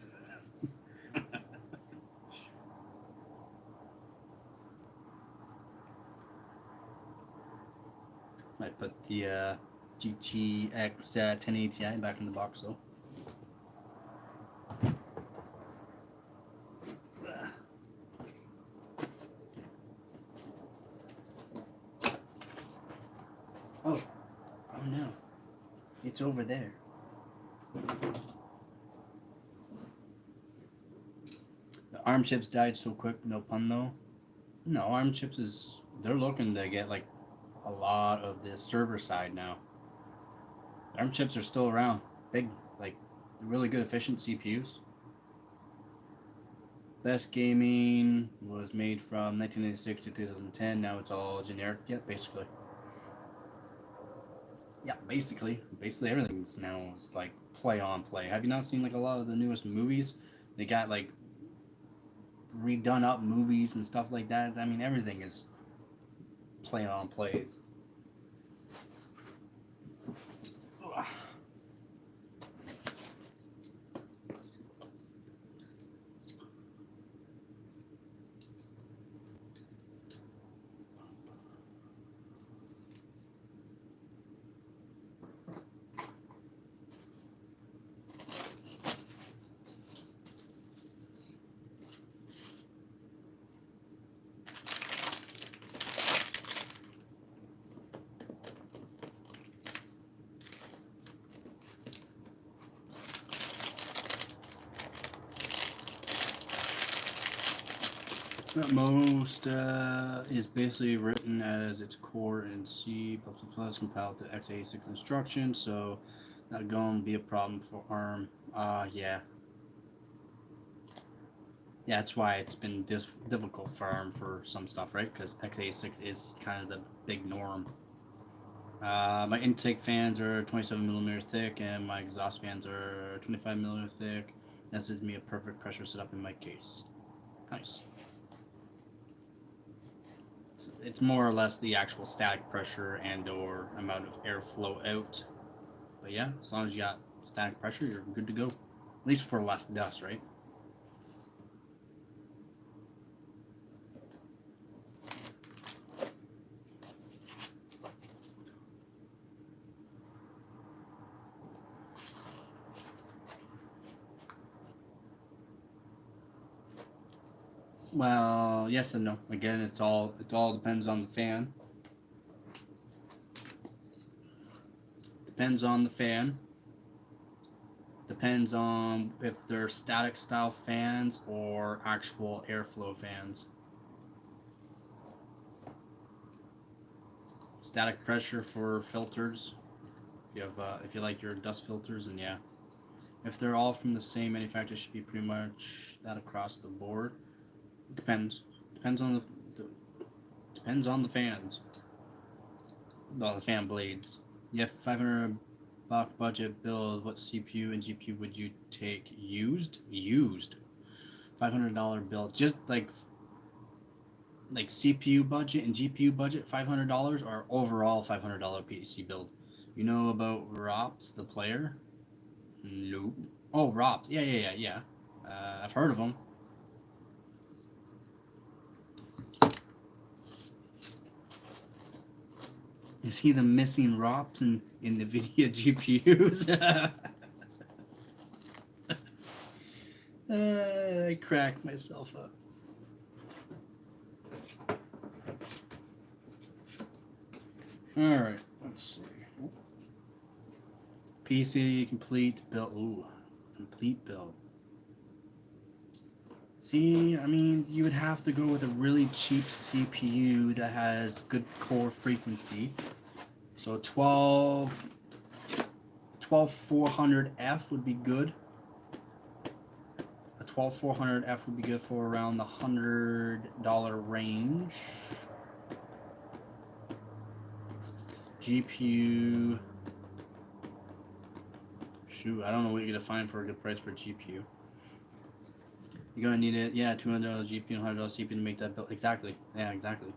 I put the GTX 1080 Ti back in the box though. Oh no, it's over there. The ARM chips died so quick, no pun though. No, ARM chips they're looking to get like a lot of the server side now. ARM chips are still around. Big, like, really good efficient CPUs. Best Gaming was made from 1986 to 2010. Now it's all generic. Yeah, basically. Yeah, basically everything's now is like play on play. Have you not seen like a lot of the newest movies? They got like redone up movies and stuff like that. I mean, everything is play on plays. Most is basically written as its core in C++, compiled to x86 instructions, so not going to be a problem for ARM. Yeah. Yeah, that's why it's been difficult for ARM for some stuff, right? Because x86 is kind of the big norm. My intake fans are 27mm thick, and my exhaust fans are 25mm thick. That gives me a perfect pressure setup in my case. Nice. It's more or less the actual static pressure and or amount of airflow out. But yeah, as long as you got static pressure, you're good to go. At least for less dust, right? Well, yes and no. Again, it all depends on the fan. Depends on the fan. Depends on if they're static style fans or actual airflow fans. Static pressure for filters. If you like your dust filters, and yeah, if they're all from the same manufacturer, it should be pretty much that across the board. Depends. Depends on depends on the fans. No, the fan blades. You have $500 budget build. What CPU and GPU would you take? Used. $500 build. Just like CPU budget and GPU budget, $500, or overall $500 PC build. You know about Rops, the player? Nope. Oh, Rops. Yeah. I've heard of them. You see the missing ROPs in the NVIDIA GPUs? I cracked myself up. Alright, let's see. PC complete build. Ooh, complete build. See, I mean, you would have to go with a really cheap CPU that has good core frequency. So 12400F would be good. A 12400F would be good for around the $100 range. GPU. Shoot, I don't know what you're gonna find for a good price for a GPU. You're gonna need it, yeah, $200 GPU and $100 CPU to make that build. Exactly, yeah, exactly.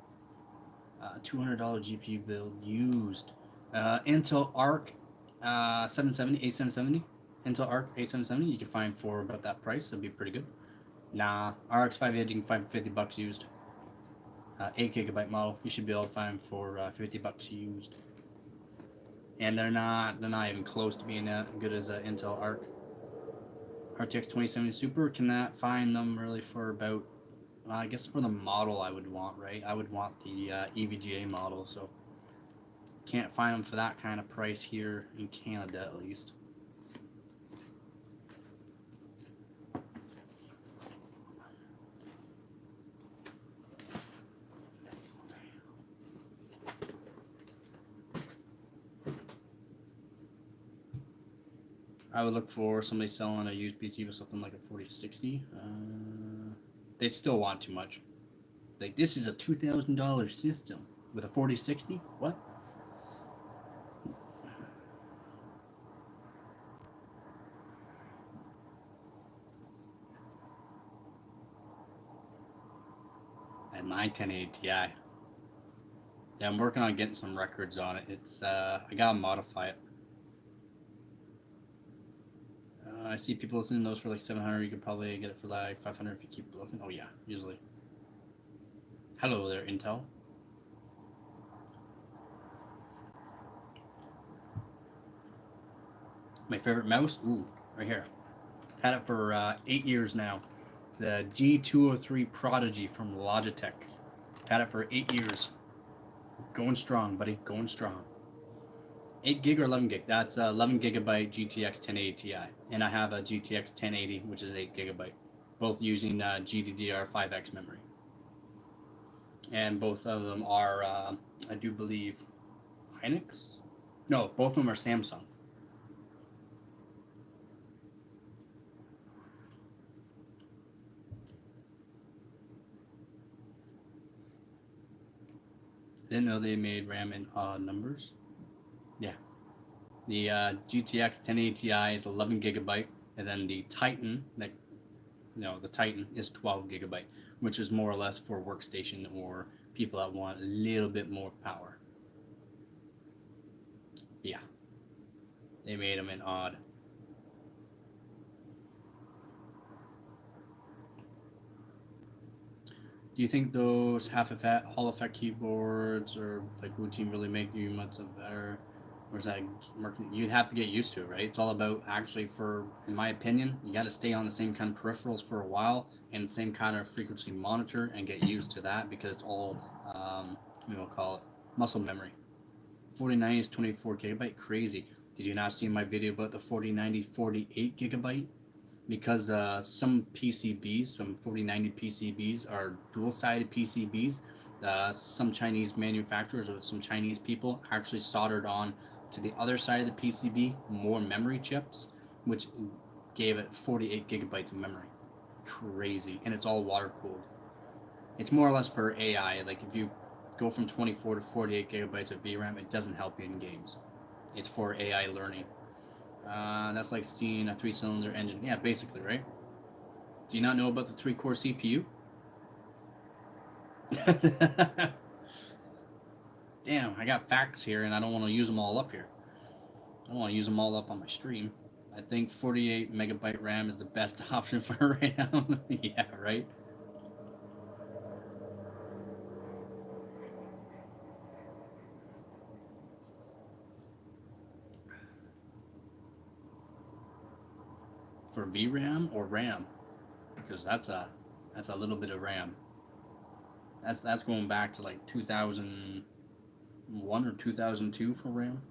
$200 GPU build used. Intel Arc 8770. Intel Arc 8770 you can find for about that price. That'd be pretty good. Nah, RX 580 you can find for $50 used. 8GB model you should be able to find for $50 used. And they're not even close to being that good as Intel Arc. RTX 2070 Super, cannot find them really for about, I guess for the model I would want, right? I would want the EVGA model, so can't find them for that kind of price here in Canada at least. I would look for somebody selling a used PC with something like a 4060. They'd still want too much. Like, this is a $2,000 system with a 4060? What? And my 1080 Ti. Yeah, I'm working on getting some records on it. It's I gotta modify it. I see people listening to those for like 700. You could probably get it for like 500 if you keep looking. Oh yeah, usually. Hello there, Intel. My favorite mouse? Ooh, right here. Had it for 8 years now. The G203 Prodigy from Logitech. Had it for 8 years. Going strong, buddy. Going strong. 8 gig or 11 gig? That's 11 gigabyte GTX 1080 Ti. And I have a GTX 1080, which is 8 gigabyte. Both using GDDR5X memory. And both of them are, I do believe, Hynix? No, both of them are Samsung. I didn't know they made RAM in odd numbers. Yeah. The GTX 1080 Ti is 11 gigabyte, and then the Titan, the Titan is 12 gigabyte, which is more or less for workstation or people that want a little bit more power. Yeah. They made them in odd. Do you think those half effect Hall effect keyboards or like routine really make you much of better? Or is that you'd have to get used to it, right? It's all about actually, for in my opinion, you got to stay on the same kind of peripherals for a while and the same kind of frequency monitor and get used to that, because it's all we'll call it muscle memory. 4090 is 24 GB, crazy. Did you not see my video about the 4090 48 GB? Because some PCBs, some 4090 PCBs are dual-sided PCBs. Some Chinese manufacturers or some Chinese people actually soldered on to the other side of the PCB more memory chips, which gave it 48 GB of memory. Crazy. And it's all water cooled. It's more or less for AI. Like if you go from 24 to 48 GB of VRAM, it doesn't help you in games. It's for AI learning. That's like seeing a 3-cylinder engine. Yeah, basically, right? Do you not know about the 3-core CPU? Damn, I got facts here and I don't want to use them all up here. I don't want to use them all up on my stream. I think 48 MB RAM is the best option for right now. Yeah, right? For VRAM or RAM? Because that's a little bit of RAM. That's going back to like 2001 or 2002 for RAM.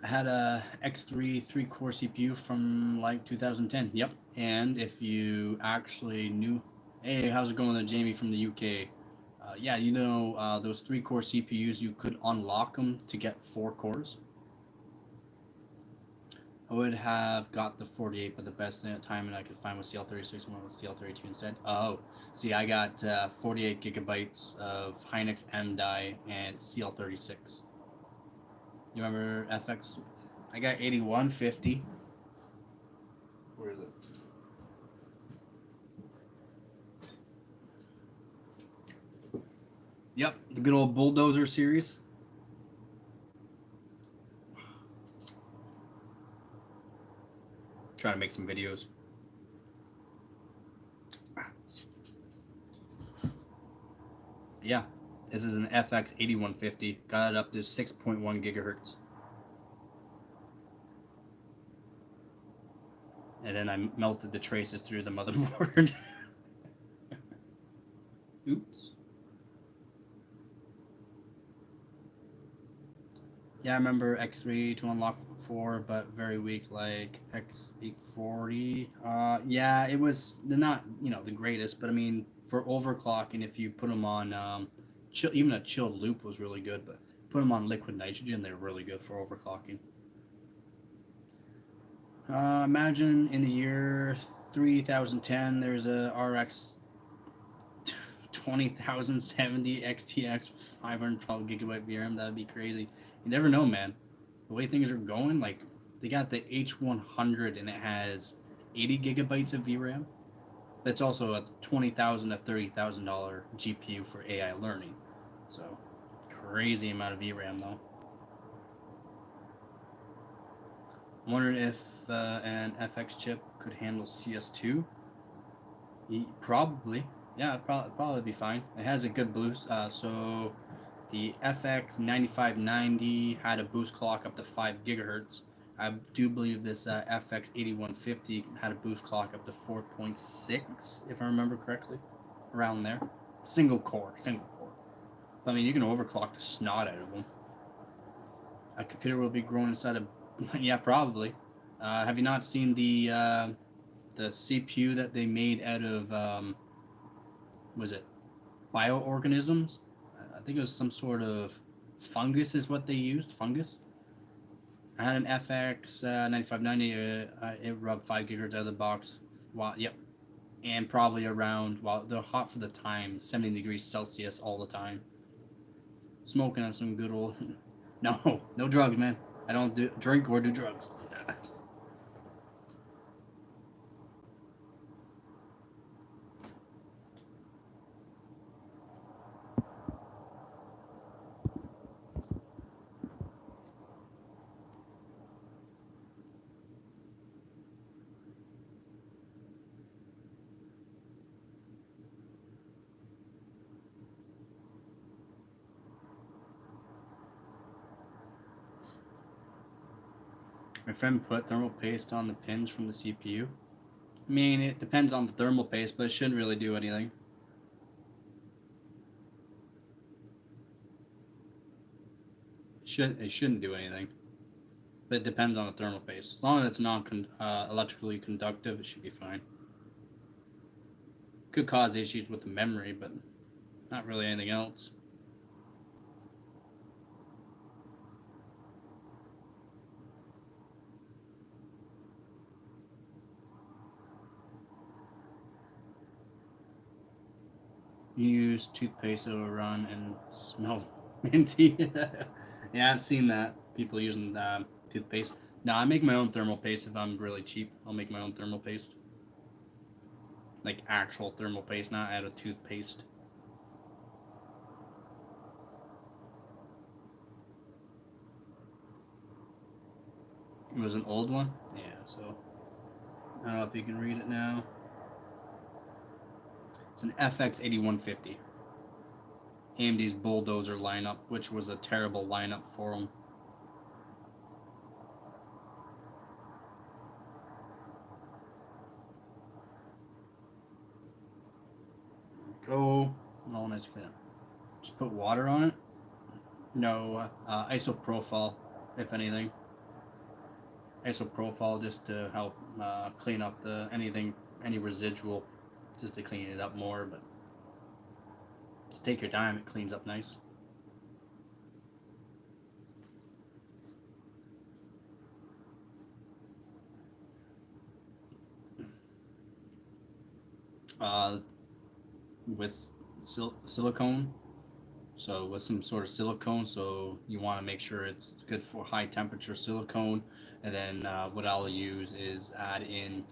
I had a X3 3-core CPU from like 2010. Yep. And if you actually knew, hey, how's it going, Jamie from the UK? Yeah, those 3-core CPUs, you could unlock them to get 4 cores. I would have got the 48, but the best timing I could find was CL36 and went with CL32 instead. Oh, see, I got 48 GB of Hynix M die and CL36. You remember FX? I got 8150. Where is it? Yep, the good old Bulldozer series. Trying to make some videos. Yeah, this is an FX 8150. Got it up to 6.1 gigahertz. And then I melted the traces through the motherboard. Oops. Yeah, I remember X3 to unlock 4, but very weak, like X840. Yeah, it was, they're not, the greatest, but I mean, for overclocking, if you put them on, even a chilled loop was really good, but put them on liquid nitrogen, they're really good for overclocking. Imagine in the year 3010, there's a RX 20,070 XTX 512 GB VRAM. That'd be crazy. You never know, man. The way things are going, like they got the H100 and it has 80 GB of VRAM. That's also a $20,000 to $30,000 GPU for AI learning. So crazy amount of VRAM though. I'm wondering if an FX chip could handle CS2. Probably. Yeah, probably be fine. It has a good boost. So the FX 9590 had a boost clock up to 5 gigahertz. I do believe this FX 8150 had a boost clock up to 4.6, if I remember correctly, around there. Single core. I mean, you can overclock the snot out of them. A computer will be growing inside of. Yeah, probably. Have you not seen the CPU that they made out of was it bioorganisms? I think it was some sort of fungus is what they used. Fungus. I had an FX 9590. It rubbed 5 gigahertz out of the box. Wow. Yep. And probably around, well, they're hot for the time, 70 degrees Celsius all the time. Smoking on some good old. No drugs, man. I don't drink or do drugs. My friend put thermal paste on the pins from the CPU. I mean, it depends on the thermal paste, but it shouldn't really do anything. It shouldn't do anything. But it depends on the thermal paste. As long as it's non-electrically conductive, it should be fine. Could cause issues with the memory, but not really anything else. You use toothpaste that will run and smell minty. Yeah, I've seen that. People using toothpaste. No, I make my own thermal paste if I'm really cheap. I'll make my own thermal paste. Like actual thermal paste, not out of toothpaste. It was an old one? Yeah, so I don't know if you can read it now. It's an FX 8150. AMD's Bulldozer lineup, which was a terrible lineup for them. Go. Oh, nice. Just put water on it. No, isopropyl, if anything. Isopropyl just to help clean up any residual, just to clean it up more. But just take your time; it cleans up nice. Uh, with silicone. So with some sort of silicone, so you want to make sure it's good for high temperature silicone. And then what I'll use is add in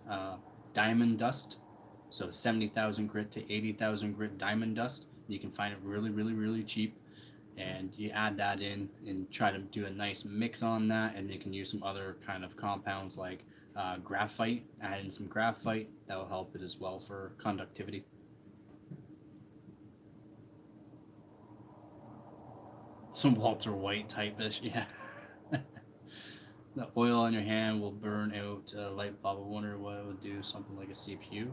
diamond dust. So 70,000 grit to 80,000 grit diamond dust. You can find it really, really, really cheap. And you add that in and try to do a nice mix on that. And you can use some other kind of compounds like graphite. Add in some graphite. That will help it as well for conductivity. Some Walter White type ish, yeah. The oil on your hand will burn out a light bulb. I wonder what it would do. Something like a CPU.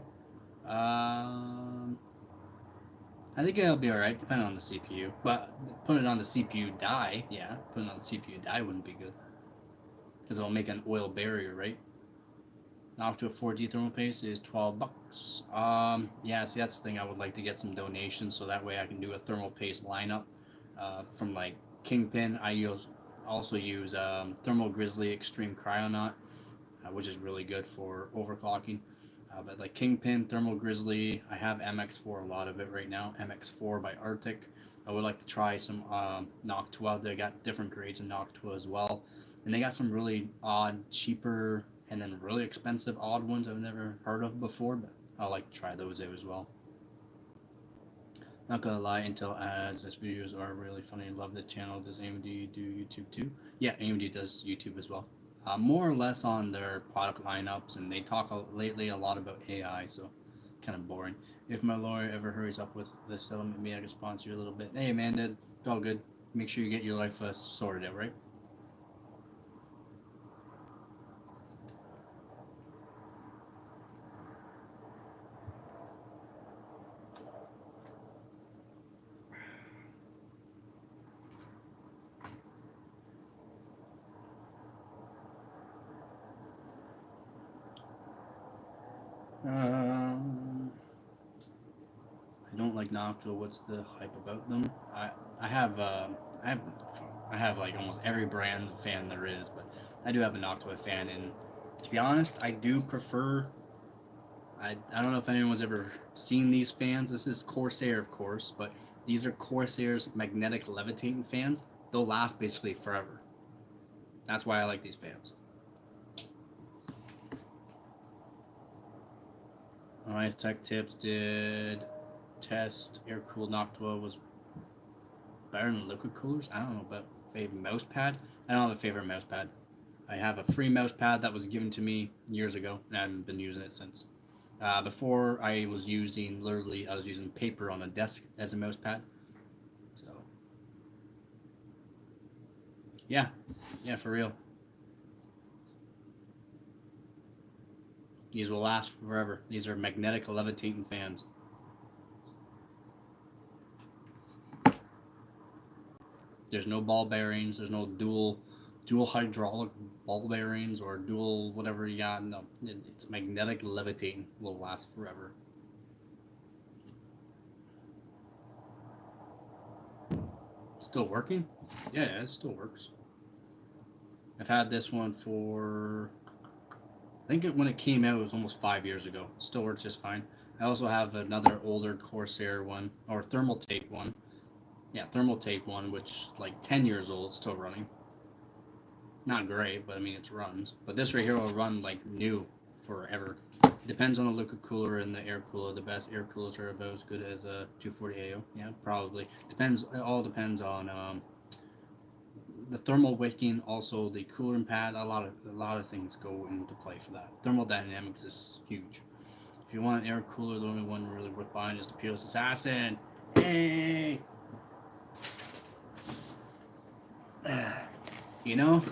I think it'll be alright, depending on the CPU. But putting it on the CPU die, yeah, putting it on the CPU die wouldn't be good. Because it'll make an oil barrier, right? Now to a 4G thermal paste is $12. Yeah, see, that's the thing. I would like to get some donations so that way I can do a thermal paste lineup from like Kingpin. Also use Thermal Grizzly Extreme Cryonaut, which is really good for overclocking. But like Kingpin, Thermal Grizzly, I have MX4, a lot of it right now. MX4 by Arctic. I would like to try some Noctua. They got different grades of Noctua as well. And they got some really odd, cheaper, and then really expensive odd ones I've never heard of before, but I like to try those out as well. Not gonna lie, Intel ads, this videos are really funny. Love the channel. Does AMD do YouTube too? Yeah, AMD does YouTube as well. More or less on their product lineups, and they talk lately a lot about AI, so kind of boring. If my lawyer ever hurries up with this settlement, maybe I can sponsor you a little bit. Hey man, it's all good. Make sure you get your life sorted out, right? I don't like Noctua. What's the hype about them? I have I have I have like almost every brand fan there is, but I do have a Noctua fan, and to be honest, I do prefer. I don't know if anyone's ever seen these fans. This is Corsair, of course, but these are Corsair's magnetic levitating fans. They'll last basically forever. That's why I like these fans. Nice Tech Tips did test air cooled Noctua was better than liquid coolers. I don't know about favorite mouse pad. I don't have a favorite mouse pad. I have a free mouse pad that was given to me years ago, and I haven't been using it since. Before I was using paper on a desk as a mouse pad. So yeah, yeah, for real. These will last forever. These are magnetic levitating fans. There's no ball bearings. There's no dual hydraulic ball bearings or dual whatever you got. No, it's magnetic levitating. Will last forever. Still working? Yeah, it still works. I've had this one for, I think when it came out, it was almost 5 years ago. It still works just fine. I also have another older Corsair one, or thermal tape one. Yeah, thermal tape one, which like 10 years old, still running. Not great, but I mean it runs. But this right here will run like new forever. It depends on the liquid cooler and the air cooler. The best air coolers are about as good as a 240 AO. Yeah, probably depends. It all depends on the thermal wicking. Also, the cooling pad. A lot of things go into play for that. Thermodynamics is huge. If you want an air cooler, the only one really worth buying is the Peerless Assassin. Hey. You know,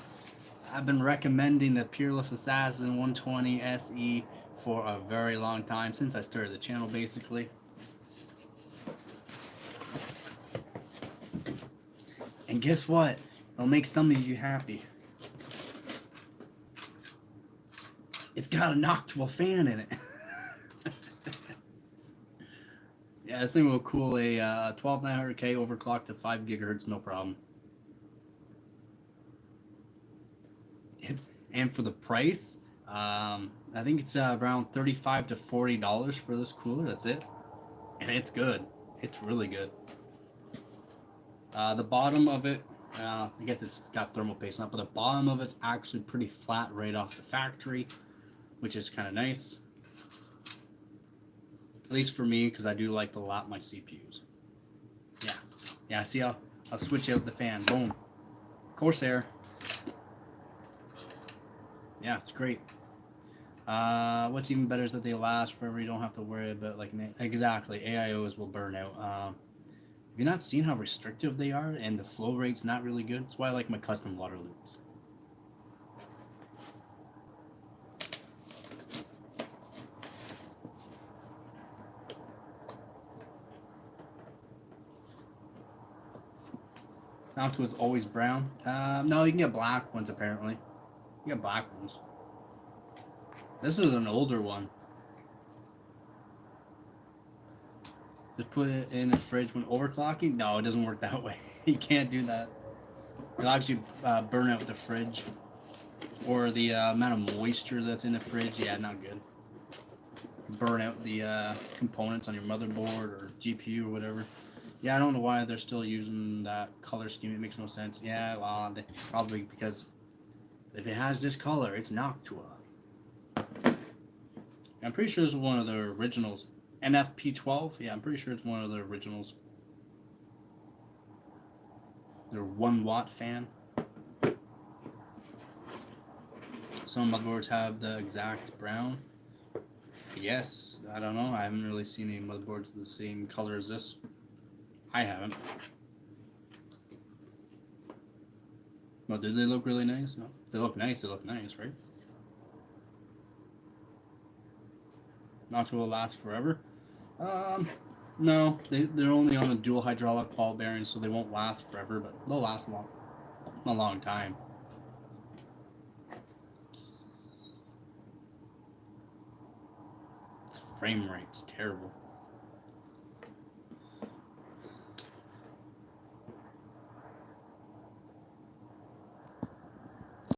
I've been recommending the Peerless Assassin 120 SE for a very long time, since I started the channel basically. And guess what? It'll make some of you happy. It's got a Noctua fan in it. Yeah, this thing will cool a 12900K overclock to 5 gigahertz, no problem. And for the price, I think it's around $35 to $40 for this cooler. That's it, and it's good. It's really good. The bottom of it, I guess it's got thermal paste on it, but the bottom of it's actually pretty flat right off the factory, which is kind of nice. At least for me, because I do like to lap my CPUs. Yeah. See, I'll switch out the fan. Boom. Corsair. Yeah, it's great. What's even better is that they last forever. You don't have to worry about exactly AIOs will burn out. Have you not seen how restrictive they are, and the flow rate's not really good? That's why I like my custom water loops. Noctua is always brown. No, you can get black ones apparently. You get black ones. This is an older one. Just put it in the fridge when overclocking? No, it doesn't work that way. You can't do that. It'll actually burn out the fridge. Or the amount of moisture that's in the fridge. Yeah, not good. Burn out the components on your motherboard or GPU or whatever. Yeah, I don't know why they're still using that color scheme. It makes no sense. Yeah, well, probably because if it has this color, it's Noctua. I'm pretty sure this is one of the originals. NFP12? Yeah, I'm pretty sure it's one of the originals. They're 1 watt fan. Some motherboards have the exact brown. Yes, I don't know. I haven't really seen any motherboards the same color as this. I haven't. Well, do they look really nice? No. They look nice, right? Noctua will last forever. No, they're only on a dual hydraulic ball bearing, so they won't last forever, but they'll last a long time. The frame rate's terrible.